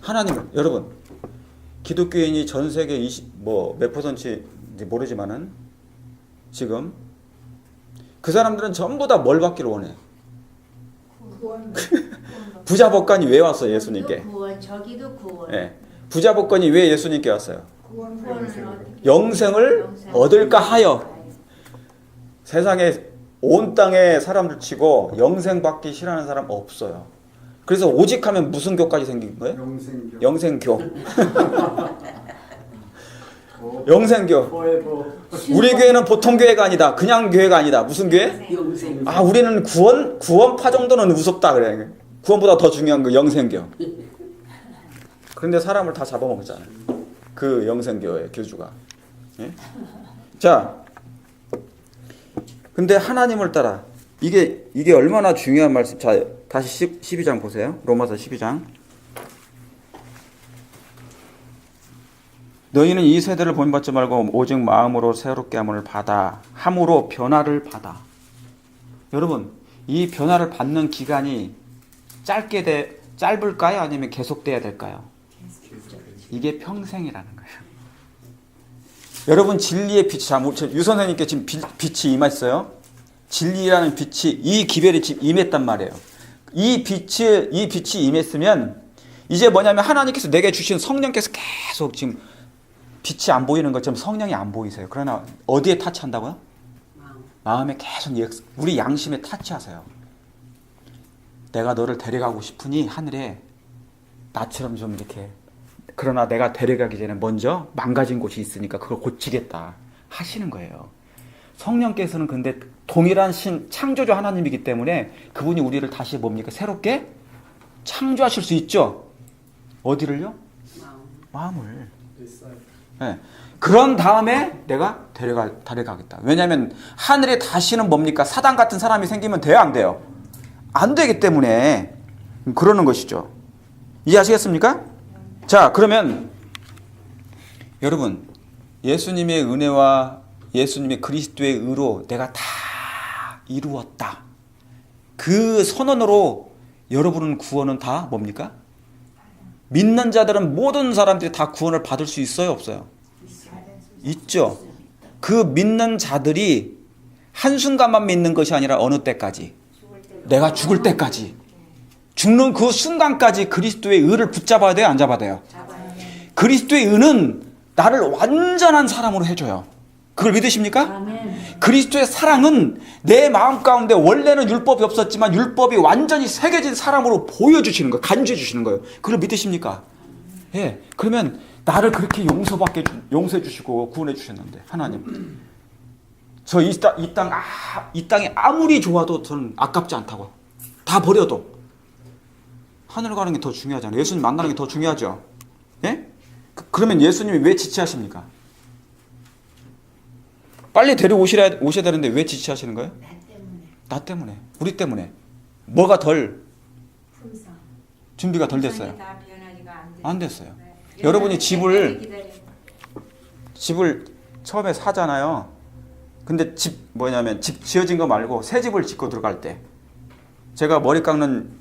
하나님을 여러분 기독교인이 전 세계 몇 퍼센트인지 모르지만은 지금 그 사람들은 전부 다 뭘 받기를 원해? 부자 법관이 왜 왔어요 예수님께? 구원, 저기도 구원. 예. 부자 법관이 왜 예수님께 왔어요? 구원은 어떻게? 영생을 얻을까 하여. 세상에 온 땅에 사람들 치고 영생 받기 싫어하는 사람 없어요. 그래서 오직 하면 무슨 교까지 생긴 거예요? 영생교. 영생교. 영생교. 우리 교회는 보통 교회가 아니다. 그냥 교회가 아니다. 무슨 교회? 영생. 아, 우리는 구원파 정도는 무섭다 그래. 구원보다 더 중요한 거 영생교. 그런데 사람을 다 잡아먹잖아요. 그 영생교의 교주가. 예? 자, 근데 하나님을 따라 이게 얼마나 중요한 말씀. 자, 다시 12장 보세요. 로마서 12장. 너희는 이 세대를 본받지 말고 오직 마음으로 새롭게 함을 받아 함으로 변화를 받아. 여러분, 이 변화를 받는 기간이 짧을까요? 아니면 계속돼야 될까요? 이게 평생이라는 거예요. 여러분 진리의 빛이 유 선생님께 지금 빛이 임했어요. 진리라는 빛이 이 기별이 지금 임했단 말이에요. 이 빛이 임했으면 이제 뭐냐면 하나님께서 내게 주신 성령께서 계속 지금 빛이 안 보이는 것처럼 성령이 안 보이세요. 그러나 어디에 타치한다고요? 마음에 계속 우리 양심에 타치하세요. 내가 너를 데려가고 싶으니 하늘에 나처럼 좀 이렇게, 그러나 내가 데려가기 전에 먼저 망가진 곳이 있으니까 그걸 고치겠다 하시는 거예요. 성령께서는 근데 동일한 창조주 하나님이기 때문에 그분이 우리를 다시 뭡니까? 새롭게 창조하실 수 있죠. 어디를요? 마음을. 네. 그런 다음에 내가 데려가겠다. 왜냐하면 하늘에 다시는 뭡니까? 사단 같은 사람이 생기면 돼요, 안 돼요? 안 되기 때문에 그러는 것이죠. 이해하시겠습니까? 자, 그러면 여러분 예수님의 은혜와 예수님의 그리스도의 의로 내가 다 이루었다. 그 선언으로 여러분은 구원은 다 뭡니까? 믿는 자들은 모든 사람들이 다 구원을 받을 수 있어요, 없어요? 있죠. 그 믿는 자들이 한순간만 믿는 것이 아니라 어느 때까지? 내가 죽을 때까지. 죽는 그 순간까지 그리스도의 의를 붙잡아야 돼요, 안 잡아야 돼요? 그리스도의 의는 나를 완전한 사람으로 해줘요. 그걸 믿으십니까? 아멘. 그리스도의 사랑은 내 마음 가운데 원래는 율법이 없었지만 율법이 완전히 새겨진 사람으로 보여주시는 거예요. 간주해 주시는 거예요. 그걸 믿으십니까? 예. 그러면 나를 그렇게 용서해 주시고 구원해 주셨는데 하나님, 저 이 땅이 아무리 좋아도 저는 아깝지 않다고. 다 버려도 하늘 가는 게 더 중요하잖아요. 예수님 만나는 게 더 중요하죠. 예? 그러면 예수님이 왜 지체하십니까? 빨리 데려오셔야 되는데 왜 지체하시는 거예요? 나 때문에. 우리 때문에. 뭐가 덜? 준비가 덜 됐어요. 다 변하지가 안 됐어요. 네. 여러분이 집을 처음에 사잖아요. 근데 집 지어진 거 말고 새 집을 짓고 들어갈 때 제가 머리 깎는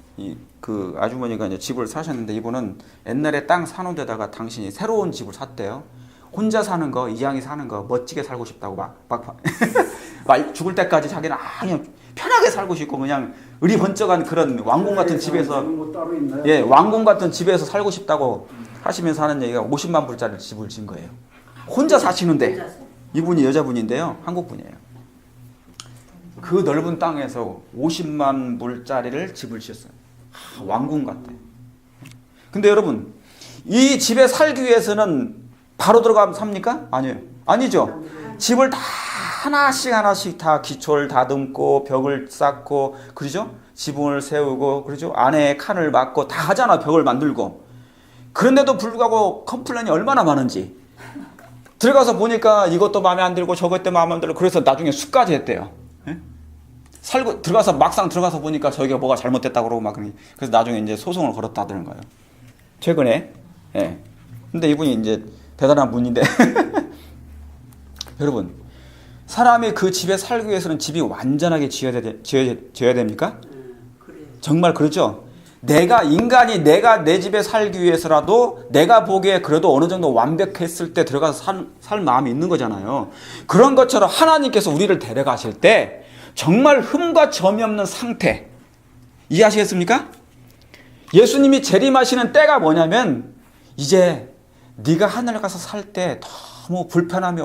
그 아주머니가 이제 집을 사셨는데 이분은 옛날에 땅 사놓은 데다가 당신이 새로운 집을 샀대요. 혼자 사는 거, 이장이 사는 거 멋지게 살고 싶다고 막 죽을 때까지 자기는 그냥 편하게 살고 싶고 그냥 의리번쩍한 그런 왕궁 같은 집에서 예, 왕궁 같은 집에서 살고 싶다고 하시면서 하는 얘기가 50만 불짜리 집을 지은 거예요. 혼자 사시는데 이분이 여자분인데요. 한국 분이에요. 그 넓은 땅에서 50만 불짜리를 집을 지었어요. 왕궁 같아. 근데 여러분, 이 집에 살기 위해서는 바로 들어가면 삽니까? 아니에요. 아니죠. 집을 다 하나씩 다 기초를 다듬고 벽을 쌓고 그러죠? 지붕을 세우고 그러죠? 안에 칸을 막고 다 하잖아. 벽을 만들고. 그런데도 불구하고 컴플레인이 얼마나 많은지. 들어가서 보니까 이것도 마음에 안 들고 저것도 마음에 안 들고 그래서 나중에 수까지 했대요. 예? 살고 들어가서 막상 들어가서 보니까 저희가 뭐가 잘못됐다고 그러고 막 그래서 나중에 이제 소송을 걸었다는 거예요. 최근에. 예. 근데 이분이 이제 대단한 분인데 여러분, 사람이 그 집에 살기 위해서는 집이 완전하게 지어야 됩니까? 정말 그렇죠? 인간이 내가 내 집에 살기 위해서라도 내가 보기에 그래도 어느 정도 완벽했을 때 들어가서 살 마음이 있는 거잖아요. 그런 것처럼 하나님께서 우리를 데려가실 때 정말 흠과 점이 없는 상태. 이해하시겠습니까? 예수님이 재림하시는 때가 뭐냐면 이제 네가 하늘 가서 살 때 너무 불편함이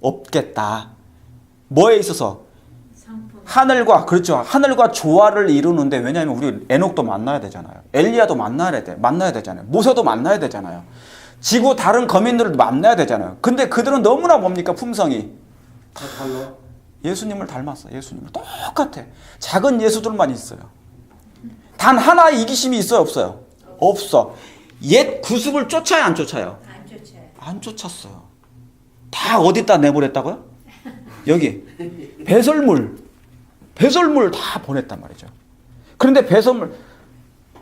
없겠다. 뭐에 있어서? 하늘과, 그렇죠. 하늘과 조화를 이루는데, 왜냐하면 우리 에녹도 만나야 되잖아요. 엘리야도 만나야 되잖아요. 모세도 만나야 되잖아요. 지구 다른 거민들도 만나야 되잖아요. 근데 그들은 너무나 뭡니까? 품성이. 다 달라. 예수님을 닮았어. 예수님을. 똑같아. 작은 예수들만 있어요. 단 하나의 이기심이 있어요? 없어요? 없어. 옛 구습을 쫓아요? 안 쫓아요? 안 쫓아요. 안 쫓았어요. 다 어디다 내보냈다고요? 여기. 배설물 다 보냈단 말이죠. 그런데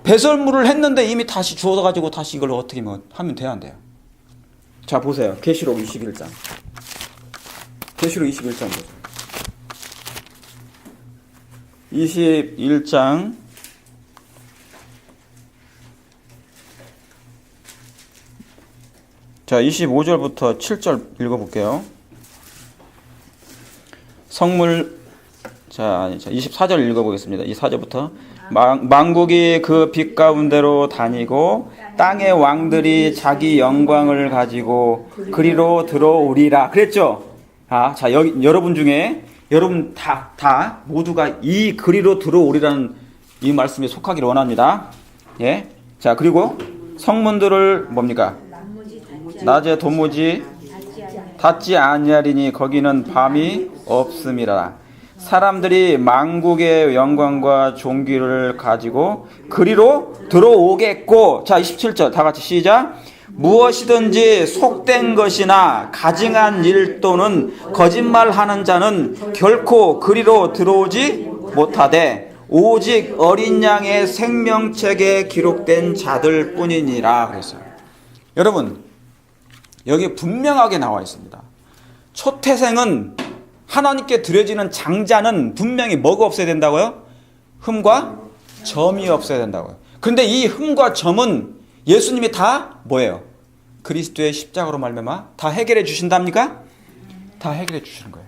배설물을 했는데 이미 다시 주워가지고 다시 이걸 어떻게 하면 돼야 안 돼요? 자, 보세요. 계시록 21장. 계시록 21장 보세요. 21장. 자, 25절부터 7절 읽어볼게요. 자, 24절 읽어보겠습니다. 이 4절부터. 만국이 그 빛 가운데로 다니고 땅의 왕들이 자기 영광을 가지고 그리로 들어오리라. 그랬죠? 자, 여러분 중에 여러분 다 모두가 이 그리로 들어오리라는 이 말씀에 속하기를 원합니다. 예. 자, 그리고 성문들을 뭡니까? 낮에 도무지 닫지 아니하리니 거기는 밤이 없음이라. 사람들이 만국의 영광과 존귀를 가지고 그리로 들어오겠고. 자, 27절 다 같이 시작. 무엇이든지 속된 것이나 가증한 일 또는 거짓말하는 자는 결코 그리로 들어오지 못하되 오직 어린 양의 생명책에 기록된 자들 뿐이니라 그랬어요. 여러분, 여기 분명하게 나와 있습니다. 초태생은 하나님께 드려지는 장자는 분명히 뭐가 없어야 된다고요? 흠과 점이 없어야 된다고요. 그런데 이 흠과 점은 예수님이 다 뭐예요? 그리스도의 십자가로 말미암아 다 해결해 주신답니까? 다 해결해 주시는 거예요.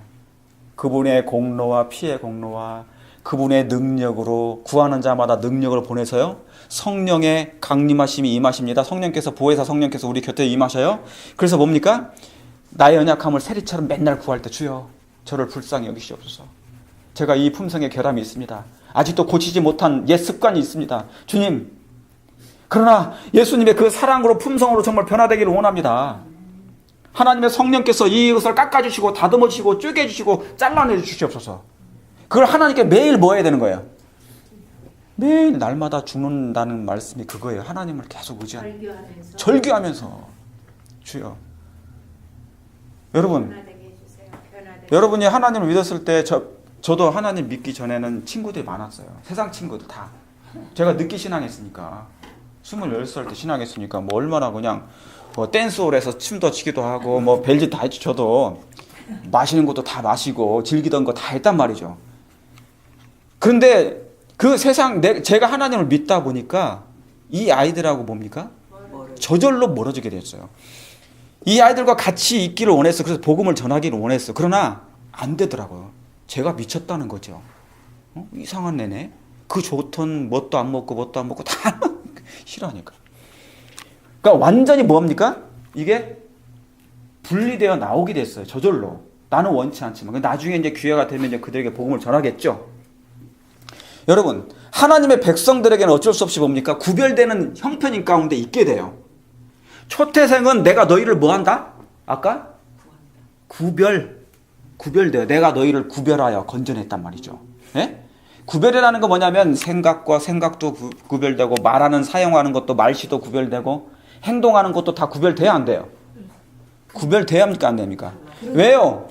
그분의 공로와 피의 공로와 그분의 능력으로 구하는 자마다 능력을 보내서요. 성령의 강림하심이 임하십니다. 성령께서 보혜사 성령께서 우리 곁에 임하셔요. 그래서 뭡니까? 나의 연약함을 세리처럼 맨날 구할 때 주여 저를 불쌍히 여기시옵소서. 제가 이 품성의 결함이 있습니다. 아직도 고치지 못한 옛 습관이 있습니다. 주님, 그러나 예수님의 그 사랑으로 품성으로 정말 변화되기를 원합니다. 하나님의 성령께서 이것을 깎아주시고 다듬어주시고 쪼개주시고 잘라내주시옵소서. 그걸 하나님께 매일 뭐 해야 되는 거예요? 매일 날마다 죽는다는 말씀이 그거예요. 하나님을 계속 의지하는 절규하면서 주여. 여러분이 하나님을 믿었을 때 저도 하나님 믿기 전에는 친구들이 많았어요. 세상 친구들 다. 제가 늦게 신앙했으니까 28살 때 신앙했으니까 뭐 얼마나 그냥 뭐 댄스홀에서 춤도 추기도 하고 뭐 별짓 다 했죠. 저도 마시는 것도 다 마시고 즐기던 거 다 했단 말이죠. 그런데 그 세상 제가 하나님을 믿다 보니까 이 아이들하고 뭡니까? 저절로 멀어지게 됐어요. 이 아이들과 같이 있기를 원했어. 그래서 복음을 전하기를 원했어. 그러나 안 되더라고요. 제가 미쳤다는 거죠. 이상한 애네. 그 좋던 뭣도 안 먹고 다 싫어하니까. 그러니까 완전히 뭡니까? 이게 분리되어 나오게 됐어요. 저절로. 나는 원치 않지만 나중에 이제 기회가 되면 이제 그들에게 복음을 전하겠죠. 여러분, 하나님의 백성들에게는 어쩔 수 없이 뭡니까? 구별되는 형편인 가운데 있게 돼요. 초태생은 내가 너희를 뭐 한다? 아까? 구별돼요. 내가 너희를 구별하여 건져냈단 말이죠. 예? 구별이라는 거 뭐냐면 생각과 생각도 구별되고 말하는 사용하는 것도 말씨도 구별되고 행동하는 것도 다 구별돼야 안 돼요. 구별돼야 합니까? 안 됩니까? 왜요?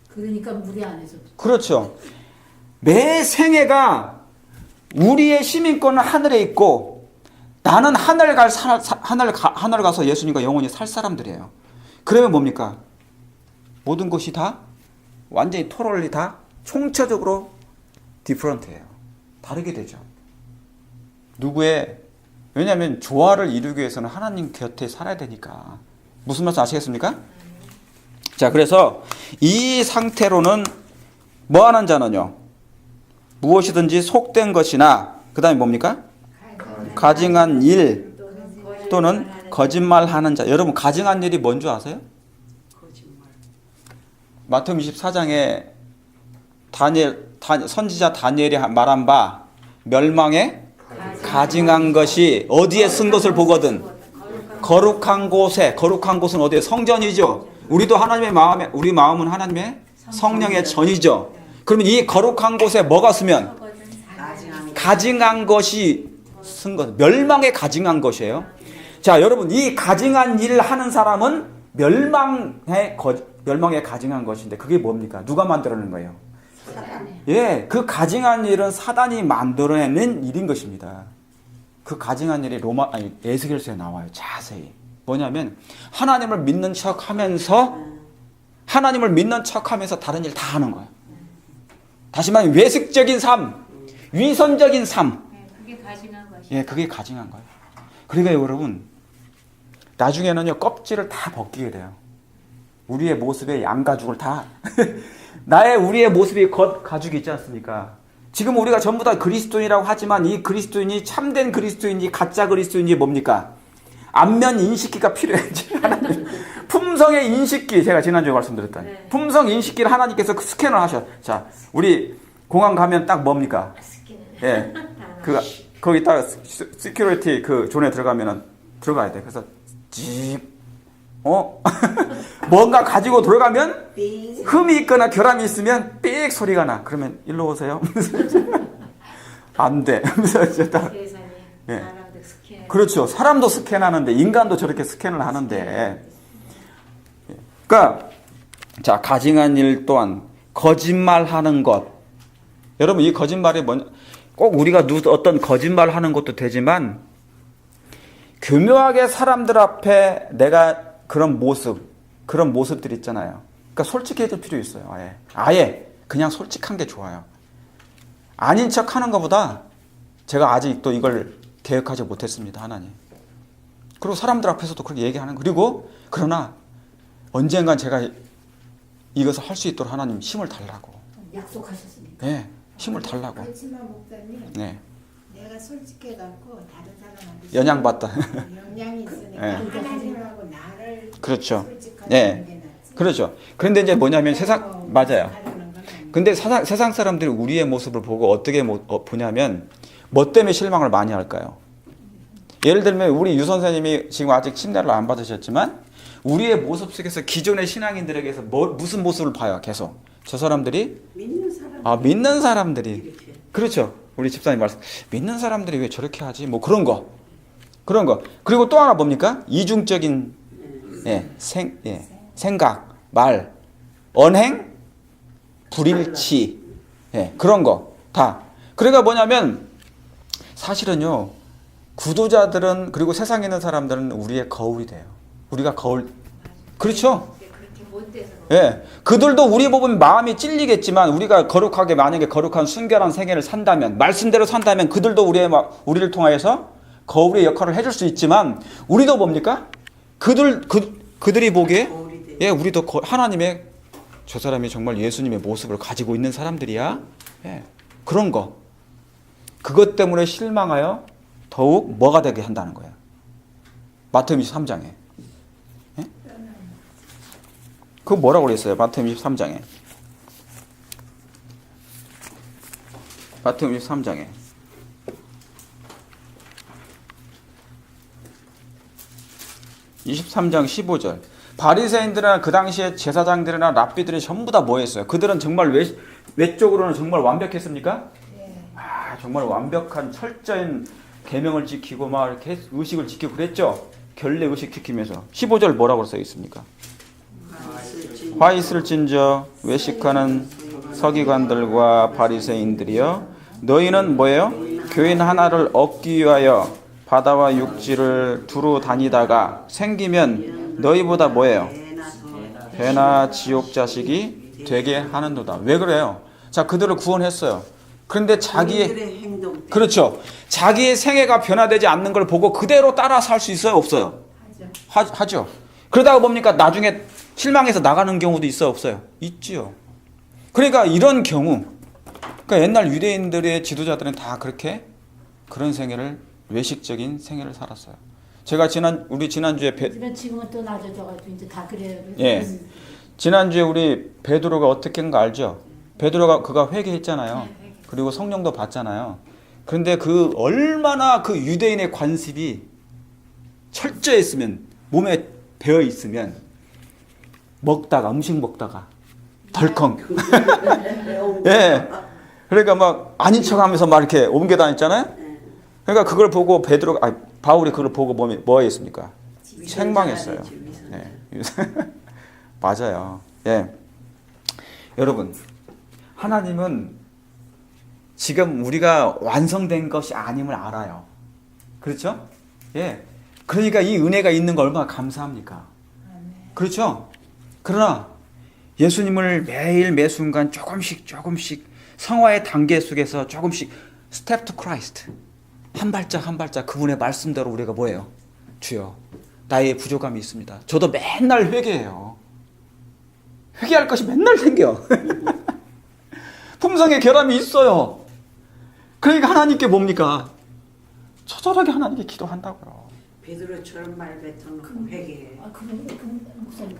그러니까 무리 안에서. 그렇죠. 매 생애가 우리의 시민권은 하늘에 있고 나는 하늘 가서 예수님과 영원히 살 사람들이에요. 그러면 뭡니까? 모든 것이 다 완전히 토럴리 다 총체적으로 디프런트예요. 다르게 되죠. 왜냐하면 조화를 이루기 위해서는 하나님 곁에 살아야 되니까. 무슨 말씀 아시겠습니까? 자, 그래서 이 상태로는 뭐 하는 자는요? 무엇이든지 속된 것이나 그 다음에 뭡니까? 가증한 일 또는 거짓말하는 자. 여러분, 가증한 일이 뭔 줄 아세요? 마태복음 24장에 선지자 다니엘이 말한 바 멸망에 가증한 것이 어디에 쓴 것을 보거든 거룩한 곳은 어디에? 성전이죠. 우리도 하나님의 마음에, 우리 마음은 하나님의 성령의 전이죠. 그러면 이 거룩한 곳에 뭐가 쓰면? 가증한 것이 쓴 것, 멸망에 가증한 것이에요. 자, 여러분, 이 가증한 일을 하는 사람은 멸망에 가증한 것인데 그게 뭡니까? 누가 만들어낸 거예요? 예, 그 가증한 일은 사단이 만들어낸 일인 것입니다. 그 가증한 일이 에스겔서에 나와요. 자세히. 뭐냐면 하나님을 믿는 척하면서 다른 일 다 하는 거예요. 다시 말하면 외식적인 삶, 위선적인 삶. 그게 가증한 것이. 예, 그게 가증한 거예요. 그러니까 여러분, 나중에는요 껍질을 다 벗기게 돼요. 우리의 모습에 양가죽을 다 우리의 모습이 겉가죽이 있지 않습니까? 지금 우리가 전부 다 그리스도인이라고 하지만 이 그리스도인이 참된 그리스도인지 가짜 그리스도인지 뭡니까? 안면 인식기가 필요해지. 품성의 인식기, 제가 지난주에 말씀드렸던 품성 인식기를 하나님께서 그 스캔을 하셔. 자, 우리 공항 가면 딱 뭡니까? 예, 거기 딱 시큐리티 그 존에 들어가면은 들어가야 돼. 그래서 뭔가 가지고 들어가면 흠이 있거나 결함이 있으면 삑 소리가 나. 그러면 일로 오세요. 안 돼. 예. 그렇죠. 사람도 스캔하는데 인간도 저렇게 스캔을 하는데. 그러니까 자, 가증한 일 또한 거짓말하는 것. 여러분, 이 거짓말이 뭐냐? 꼭 우리가 어떤 거짓말하는 것도 되지만 교묘하게 사람들 앞에 내가 그런 모습들 있잖아요. 그러니까 솔직해질 필요 있어요. 아예 그냥 솔직한 게 좋아요. 아닌 척 하는 것보다 제가 아직도 이걸 개혁하지 못했습니다. 하나님. 그리고 사람들 앞에서도 그렇게 얘기하는 거. 그리고 그러나 언젠간 제가 이것을 할 수 있도록 하나님 힘을 달라고. 약속하셨으니까. 네, 힘을 달라고. 그렇지만 목사님, 네. 내가 솔직해갖고 다른 사람한테 영향받다. 영향이 있으니까 네. 하나님하고 나를 그렇죠. 솔직하게 네. 하는 게 낫지. 그렇죠. 그런데 이제 뭐냐면 맞아요. 하려는 건 아니고. 근데 세상 사람들이 우리의 모습을 보고 어떻게 보냐면 뭐 때문에 실망을 많이 할까요? 예를 들면 우리 유 선생님이 지금 아직 침례를 안 받으셨지만 우리의 모습 속에서 기존의 신앙인들에게서 무슨 모습을 봐요? 계속 저 사람들이 믿는 사람들이 그렇죠. 우리 집사님 말씀 믿는 사람들이 왜 저렇게 하지? 뭐 그런 거 그리고 또 하나 뭡니까? 이중적인 생각, 말, 언행, 불일치 그런 거 다. 그러니까 뭐냐면 사실은요 구도자들은 그리고 세상에 있는 사람들은 우리의 거울이 돼요. 우리가 거울 그렇죠? 그렇게 못 돼서. 예, 그들도 우리 보면 마음이 찔리겠지만 우리가 거룩하게 만약에 거룩한 순결한 생애를 산다면 말씀대로 산다면 그들도 우리를 통하여서 거울의 역할을 해줄 수 있지만 우리도 뭡니까? 그들이 보기에 우리도 하나님의 저 사람이 정말 예수님의 모습을 가지고 있는 사람들이야. 그런 거 그것 때문에 실망하여 더욱 뭐가 되게 한다는 거예요. 마태복음 23장에. 그거 뭐라고 그랬어요? 마태복음 23장에. 마태복음 23장에. 23장 15절. 바리새인들이나 그 당시에 제사장들이나 랍비들이 전부 다 뭐 했어요? 그들은 정말 외적으로는 정말 완벽했습니까? 예. 정말 완벽한 철저한 계명을 지키고 막 이렇게 의식을 지키고 그랬죠. 결례 의식 지키면서 15절 뭐라고 써 있습니까? 화 있을 진저 외식하는 서기관들과 바리새인들이여 너희는 뭐예요? 교인 하나를 얻기 위하여 바다와 육지를 두루 다니다가 생기면 너희보다 뭐예요? 배나 지옥 자식이 되게 하는도다. 왜 그래요? 자, 그들을 구원했어요. 그런데 그렇죠. 자기의 생애가 변화되지 않는 걸 보고 그대로 따라 살 수 있어요? 없어요? 하죠. 그러다가 뭡니까? 나중에 실망해서 나가는 경우도 있어요? 없어요? 있지요. 그러니까 이런 경우, 그러니까 옛날 유대인들의 지도자들은 다 그렇게 그런 생애를, 외식적인 생애를 살았어요. 제가 우리 지난주에 지금은 또 낮아져가지고 이제 다 그래요. 예. 지난주에 우리 베드로가 어떻게 한 거 알죠? 베드로가 그가 회개했잖아요. 그리고 성령도 받잖아요. 그런데 그 얼마나 그 유대인의 관습이 철저했으면, 몸에 배어 있으면 음식 먹다가 덜컹. 예. 그러니까 막 아닌 척하면서 막 이렇게 옮겨 다녔잖아요. 그러니까 그걸 보고 바울이 그걸 보고 뭐 했습니까? 책망했어요. 네. 맞아요. 예. 여러분, 하나님은 지금 우리가 완성된 것이 아님을 알아요. 그렇죠? 예. 그러니까 이 은혜가 있는 거 얼마나 감사합니까? 그렇죠? 그러나 예수님을 매일 매순간 조금씩 성화의 단계 속에서 조금씩 스텝 투 크라이스트, 한 발짝 그분의 말씀대로 우리가 뭐예요? 주여, 나의 부족함이 있습니다. 저도 맨날 회개해요. 회개할 것이 맨날 생겨. 품성의 결함이 있어요. 그러니까 하나님께 뭡니까? 처절하게 하나님께 기도한다고요. 베드로처럼 말 뱉어놓고 회개해. 그럼 목사님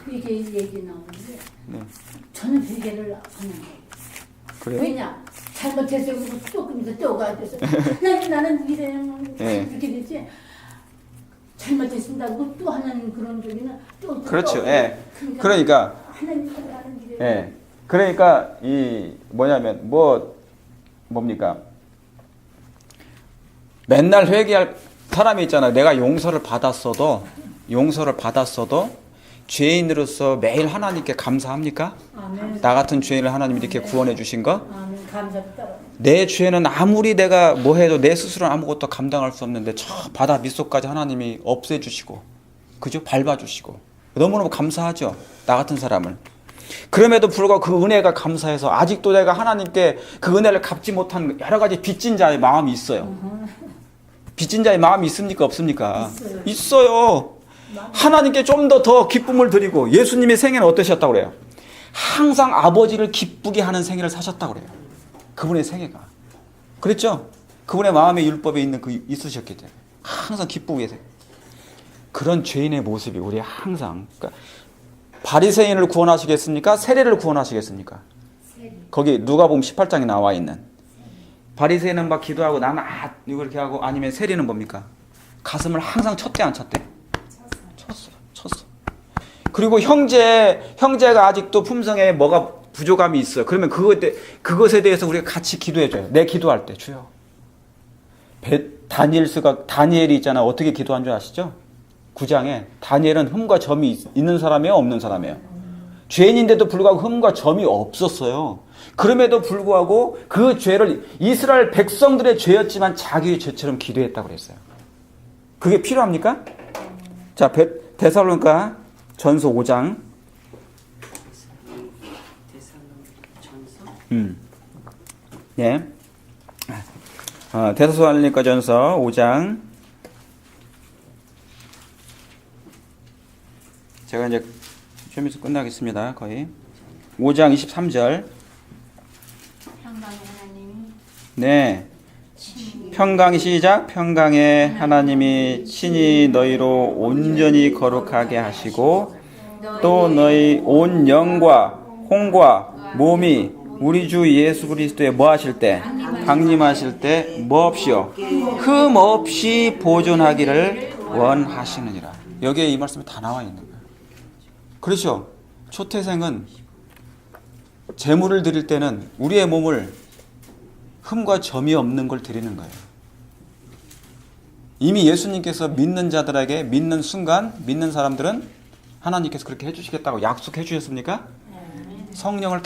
이게 얘기 나오는데 네. 저는 회개를 안 해요. 그래요? 왜냐? 잘못해서 조금 이제 떠가 돼서 나는 이래요. 네. 이렇게 되지. 잘못했습니다고 또 하는 그런 적이는 또 그렇죠. 예. 그러니까 하나님께서 하는 일에 예. 그러니까 이 뭐냐면 뭡니까? 맨날 회개할 사람이 있잖아요. 내가 용서를 받았어도 죄인으로서 매일 하나님께 감사합니까? 아멘. 나 같은 죄인을 하나님이 이렇게 구원해 주신 거? 아멘. 감사합니다. 내 죄는 아무리 내가 뭐 해도 내 스스로는 아무것도 감당할 수 없는데 저 바다 밑속까지 하나님이 없애주시고, 그죠? 밟아주시고 너무너무 감사하죠. 나 같은 사람을. 그럼에도 불구하고 그 은혜가 감사해서 아직도 내가 하나님께 그 은혜를 갚지 못한 여러 가지 빚진 자의 마음이 있어요. 빚진 자의 마음이 있습니까? 없습니까? 있어요. 하나님께 좀 더 기쁨을 드리고, 예수님의 생애는 어떠셨다고 그래요? 항상 아버지를 기쁘게 하는 생애를 사셨다고 그래요. 그분의 생애가. 그랬죠? 그분의 마음의 율법에 있는 있으셨기 때문에 항상 기쁘게 계세요. 그런 죄인의 모습이 우리 항상, 그러니까 바리새인을 구원하시겠습니까? 세리를 구원하시겠습니까? 거기 누가복음 18장에 나와 있는 바리새인은 막 기도하고 나는 이렇게 하고, 아니면 세리는 뭡니까? 가슴을 항상 쳤대 안 쳤대? 쳤어. 그리고 형제가 아직도 품성에 뭐가 부족함이 있어요. 그러면 그것에 대해서 우리가 같이 기도해줘요. 내 기도할 때, 주여. 다니엘이 있잖아. 어떻게 기도한 줄 아시죠? 9장에 다니엘은 흠과 점이 있는 사람이에요? 없는 사람이에요? 죄인인데도 불구하고 흠과 점이 없었어요. 그럼에도 불구하고 그 죄를, 이스라엘 백성들의 죄였지만 자기의 죄처럼 기도했다고 그랬어요. 그게 필요합니까? 자, 데살로니가 전서 5장. 예. 데살로니가 전서 5장. 제가 이제 좀 있어 끝나겠습니다. 거의. 5장 23절. 평강의 하나님, 네. 친히 평강 시작. 평강에 하나님이 친히 너희로 온전히 거룩하게 하시고 또 너희 온 영과 혼과 몸이 우리 주 예수 그리스도에 뭐 하실 때? 강림하실 때 뭐 없이요? 흠 없이 보존하기를 원하시느니라. 여기에 이 말씀이 다 나와 있는 거예요. 그렇죠? 초태생은 제물을 드릴 때는 우리의 몸을 흠과 점이 없는 걸 드리는 거예요. 이미 예수님께서 믿는 자들에게 믿는 순간 믿는 사람들은 하나님께서 그렇게 해주시겠다고 약속해 주셨습니까? 성령을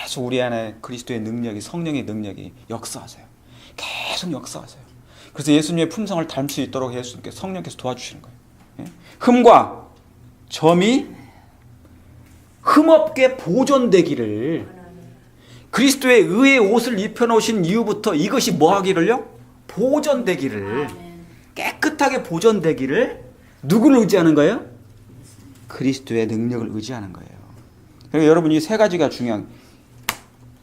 계속 우리 안에 그리스도의 능력이 성령의 능력이 역사하세요. 계속 역사하세요. 그래서 예수님의 품성을 닮을 수 있도록 예수님께서 성령께서 도와주시는 거예요. 흠과 점이 흠없게 보존되기를 그리스도의 의의 옷을 입혀놓으신 이후부터 이것이 뭐 하기를요? 보존되기를 깨끗하게 보존되기를 누구를 의지하는 거예요? 그리스도의 능력을 의지하는 거예요. 그러니까 여러분 이 세 가지가 중요한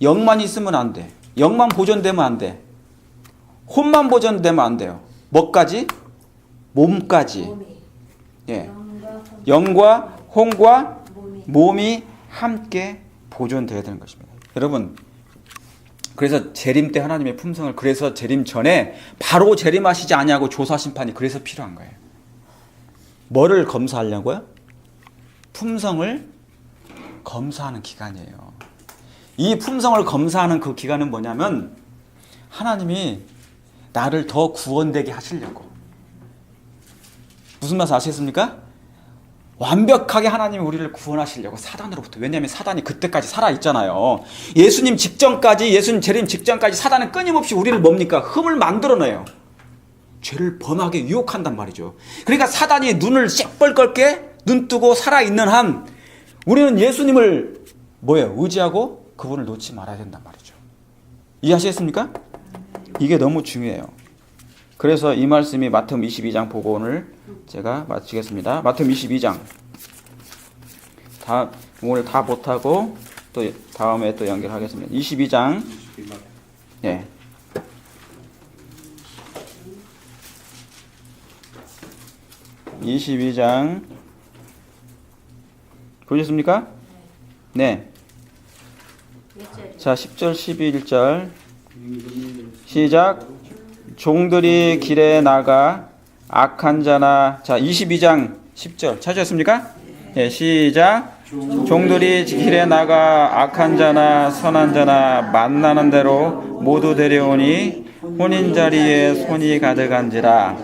영만 있으면 안 돼. 영만 보존되면 안 돼. 혼만 보존되면 안 돼요. 뭐까지? 몸까지. 예. 영과 혼과 몸이 함께 보존되어야 되는 것입니다. 여러분 그래서 재림 때 하나님의 품성을 그래서 재림 전에 바로 재림하시지 아니하고 조사 심판이 그래서 필요한 거예요. 뭐를 검사하려고요? 품성을 검사하는 기간이에요. 이 품성을 검사하는 그 기간은 뭐냐면 하나님이 나를 더 구원되게 하시려고. 무슨 말씀 아시겠습니까? 완벽하게 하나님이 우리를 구원하시려고 사단으로부터. 왜냐하면 사단이 그때까지 살아있잖아요. 예수님 직전까지 예수님 재림 직전까지 사단은 끊임없이 우리를 뭡니까? 흠을 만들어내요. 죄를 범하게 유혹한단 말이죠. 그러니까 사단이 눈을 새빨갛게 눈뜨고 살아있는 한 우리는 예수님을 뭐예요? 의지하고 그분을 놓지 말아야 된단 말이죠. 이해하시겠습니까? 이게 너무 중요해요. 그래서 이 말씀이 마태복음 22장 보고 오늘 제가 마치겠습니다. 마태복음 22장 오늘 다 못하고 또 다음에 또 연결하겠습니다. 22장 예. 네. 22장 보셨습니까? 네. 자 10절 11절 시작. 종들이 길에 나가 악한 자나 자 22장 10절 찾으셨습니까? 예, 시작. 종들이 길에 나가 악한 자나 선한 자나 만나는 대로 모두 데려오니 혼인 자리에 손이 가득한지라.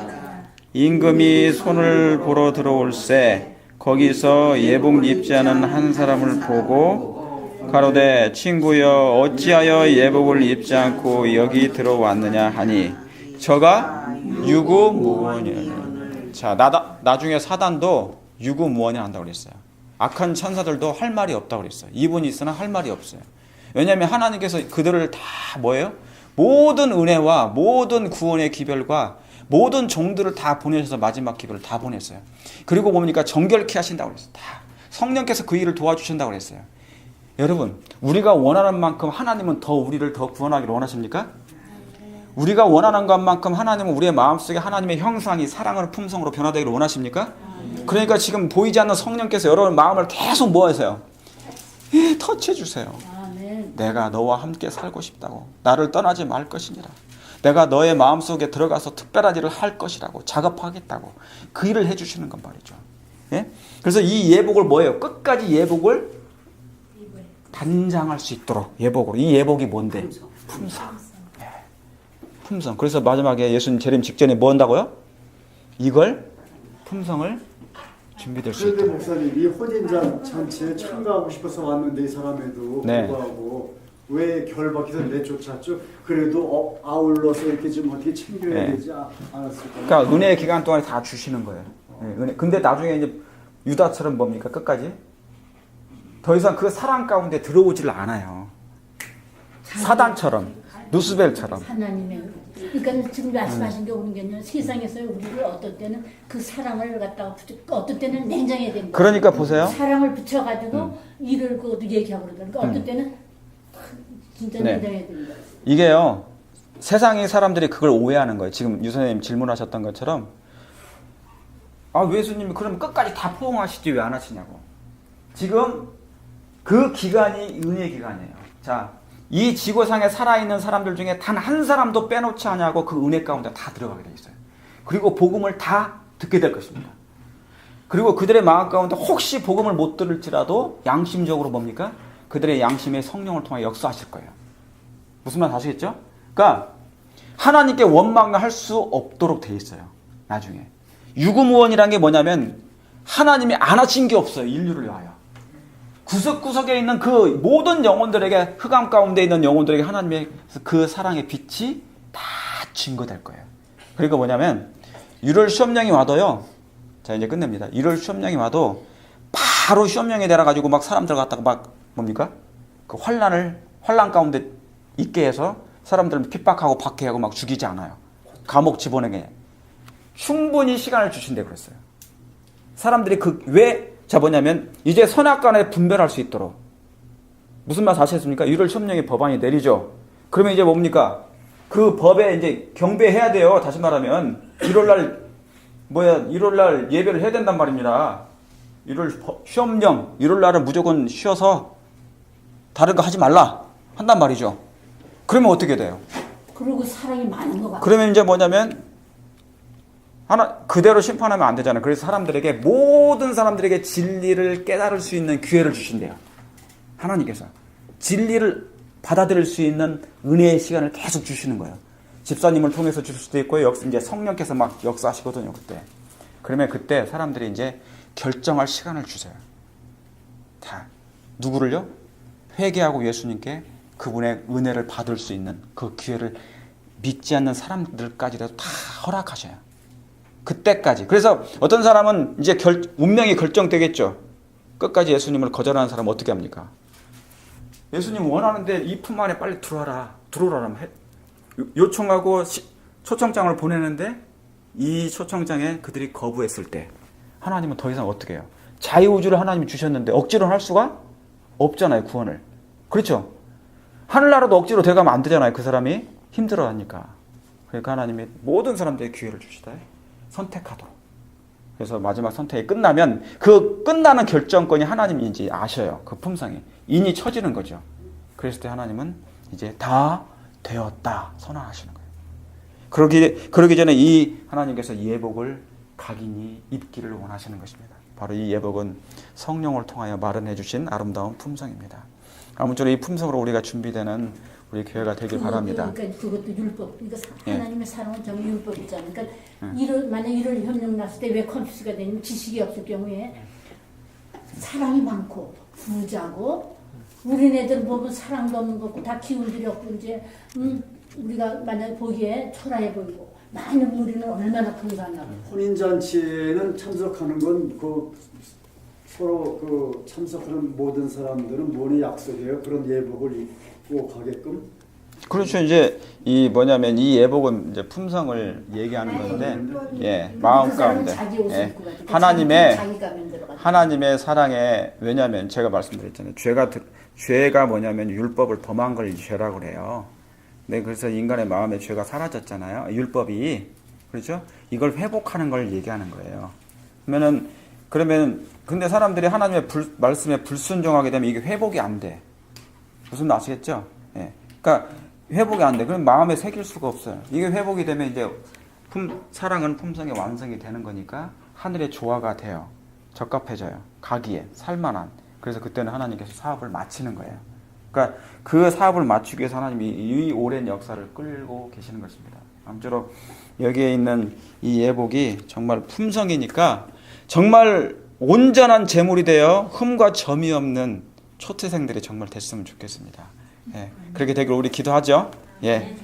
임금이 손을 보러 들어올세 거기서 예복 입지 않은 한 사람을 보고 가로되 친구여 어찌하여 예복을 입지 않고 여기 들어왔느냐 하니 저가 유구무원이라. 자 나중에 사단도 유구무원이 한다고 그랬어요. 악한 천사들도 할 말이 없다고 그랬어요. 이분이 있으나 할 말이 없어요. 왜냐하면 하나님께서 그들을 다 뭐예요? 모든 은혜와 모든 구원의 기별과 모든 종들을 다 보내셔서 마지막 기별을 다 보냈어요. 그리고 뭡니까? 정결케 하신다고 그랬어요. 다 성령께서 그 일을 도와주신다고 그랬어요. 여러분 우리가 원하는 만큼 하나님은 더 우리를 더 구원하기를 원하십니까? 우리가 원하는 것만큼 하나님은 우리의 마음속에 하나님의 형상이 사랑하는 품성으로 변화되기를 원하십니까? 그러니까 지금 보이지 않는 성령께서 여러분 마음을 계속 뭐 하세요? 터치해 주세요. 내가 너와 함께 살고 싶다고. 나를 떠나지 말 것이니라. 내가 너의 마음속에 들어가서 특별한 일을 할 것이라고 작업하겠다고 그 일을 해주시는 건 말이죠. 예? 그래서 이 예복을 뭐예요? 끝까지 예복을 단장할 수 있도록 예복으로. 이 예복이 뭔데? 품성. 예. 품성. 그래서 마지막에 예수님 재림 직전에 뭐 한다고요? 이걸 품성을 준비될 수 있도록. 그런데 목사님 이 혼인잔 잔치에 참가하고 싶어서 왔는데 이 사람에도 네. 불구하고 왜 결박해서 내쫓았죠? 그래도 아울러서 이렇게 좀 어떻게 챙겨야 네. 되지 않았을까요? 그러니까 은혜의 기간 동안에 다 주시는 거예요. 네, 은혜. 근데 나중에 이제 유다처럼 뭡니까? 끝까지 더 이상 그 사랑 가운데 들어오지를 않아요. 사단처럼, 누스벨처럼. 하나님의 그러니까 지금 말씀하신 게 오는 게요. 세상에서 우리를 어떤 때는 그 사랑을 갖다가 어떤 때는 냉정해야 됩니다. 그러니까 보세요. 사랑을 붙여가지고 일을 그것도 얘기하고 그러더라고요. 어떤 때는 진짜 네. 냉정해야 됩니다. 이게요. 세상의 사람들이 그걸 오해하는 거예요. 지금 유 선생님 질문하셨던 것처럼 아, 예수님이 그러면 끝까지 다 포옹하시지 왜 안 하시냐고. 지금 그 기간이 은혜 기간이에요. 자, 이 지구상에 살아있는 사람들 중에 단 한 사람도 빼놓지 않냐고 그 은혜 가운데 다 들어가게 돼 있어요. 그리고 복음을 다 듣게 될 것입니다. 그리고 그들의 마음 가운데 혹시 복음을 못 들을지라도 양심적으로 뭡니까? 그들의 양심에 성령을 통해 역사하실 거예요. 무슨 말 아시겠죠? 그러니까 하나님께 원망할 수 없도록 돼 있어요. 나중에. 유구무원이라는 게 뭐냐면 하나님이 안 하신 게 없어요. 인류를 위하여. 구석구석에 있는 그 모든 영혼들에게, 흑암 가운데 있는 영혼들에게 하나님의 그 사랑의 빛이 다 증거될 거예요. 그러니까 뭐냐면 1월 시험령이 와도요. 자, 이제 끝냅니다. 1월 시험령이 와도 바로 시험령이 되어가지고 막 사람들 갖다가 막 뭡니까? 그 환란 가운데 있게 해서 사람들을 핍박하고 박해하고 막 죽이지 않아요. 감옥 집어넣게. 충분히 시간을 주신대 그랬어요. 사람들이 자, 뭐냐면 이제 선악간에 분별할 수 있도록. 무슨 말 아시겠습니까? 1월 시험령의 법안이 내리죠. 그러면 이제 뭡니까? 그 법에 이제 경배해야 돼요. 다시 말하면 1월날 예배를 해야 된단 말입니다. 1월 시험령 1월날은 무조건 쉬어서 다른 거 하지 말라 한단 말이죠. 그러면 어떻게 돼요? 그리고 사랑이 많은 것 같아요. 그러면 이제 뭐냐면 그대로 심판하면 안 되잖아요. 그래서 모든 사람들에게 진리를 깨달을 수 있는 기회를 주신대요. 하나님께서 진리를 받아들일 수 있는 은혜의 시간을 계속 주시는 거예요. 집사님을 통해서 주실 수도 있고요. 이제 성령께서 막 역사하시거든요. 그때. 그러면 그때 사람들이 이제 결정할 시간을 주세요. 다 누구를요? 회개하고 예수님께 그분의 은혜를 받을 수 있는 그 기회를 믿지 않는 사람들까지도 다 허락하셔요. 그때까지. 그래서 어떤 사람은 이제 운명이 결정되겠죠. 끝까지 예수님을 거절하는 사람은 어떻게 합니까? 예수님 원하는데 이 품 안에 빨리 들어오라 요청하고 초청장을 보내는데 이 초청장에 그들이 거부했을 때 하나님은 더 이상 어떻게 해요? 자유우주를 하나님이 주셨는데 억지로 할 수가 없잖아요. 구원을. 그렇죠? 하늘나라도 억지로 들어가면 안 되잖아요. 그 사람이 힘들어하니까. 그러니까 하나님이 모든 사람들에게 기회를 주시다. 선택하도록. 그래서 마지막 선택이 끝나면 그 끝나는 결정권이 하나님이 이제 아셔요. 그 품성이. 인이 쳐지는 거죠. 그랬을 때 하나님은 이제 다 되었다 선언하시는 거예요. 그러기 전에 이 하나님께서 예복을 각인이 입기를 원하시는 것입니다. 바로 이 예복은 성령을 통하여 마련해 주신 아름다운 품성입니다. 아무쪼록 이 품성으로 우리가 준비되는 우리 교회가 되길 바랍니다. 그러니까 그것도 율법. 그러니까 예. 하나님의 사랑은 정말 율법이잖아요. 그러니까 만약 이런 협력 났을 때 왜 컴퓨터가 되냐면 지식이 없을 경우에 사랑이 많고 부자고 우리네들 보면 사랑도 없는 거 없고 다 기운들이 없고 이제 우리가 만약 보기에 초라해 보이고 많은 우리는 얼마나 건강하고 혼인잔치에는 참석하는 건 서로 참석하는 모든 사람들은 뭐니 약속해요? 그런 예복을 입고 가게끔? 그렇죠. 이제 이 예복은 이제 품성을 얘기하는 건데, 예, 마음 가운데, 예, 하나님의 사랑에, 왜냐하면 제가 말씀드렸잖아요. 죄가 뭐냐면 율법을 범한 걸 죄라고 그래요. 네, 그래서 인간의 마음에 죄가 사라졌잖아요. 율법이. 그렇죠? 이걸 회복하는 걸 얘기하는 거예요. 그러면 근데 사람들이 하나님의 말씀에 불순종하게 되면 이게 회복이 안 돼. 무슨 말 아시겠죠? 예. 그러니까 회복이 안 돼. 그럼 마음에 새길 수가 없어요. 이게 회복이 되면 이제 사랑은 품성의 완성이 되는 거니까 하늘의 조화가 돼요. 적합해져요. 가기에 살만한. 그래서 그때는 하나님께서 사업을 마치는 거예요. 그러니까 그 사업을 마치기 위해서 하나님이 이 오랜 역사를 끌고 계시는 것입니다. 아무쪼록 여기에 있는 이 예복이 정말 품성이니까 정말 온전한 제물이 되어 흠과 점이 없는 초태생들이 정말 됐으면 좋겠습니다. 예, 그렇게 되길 우리 기도하죠. 예.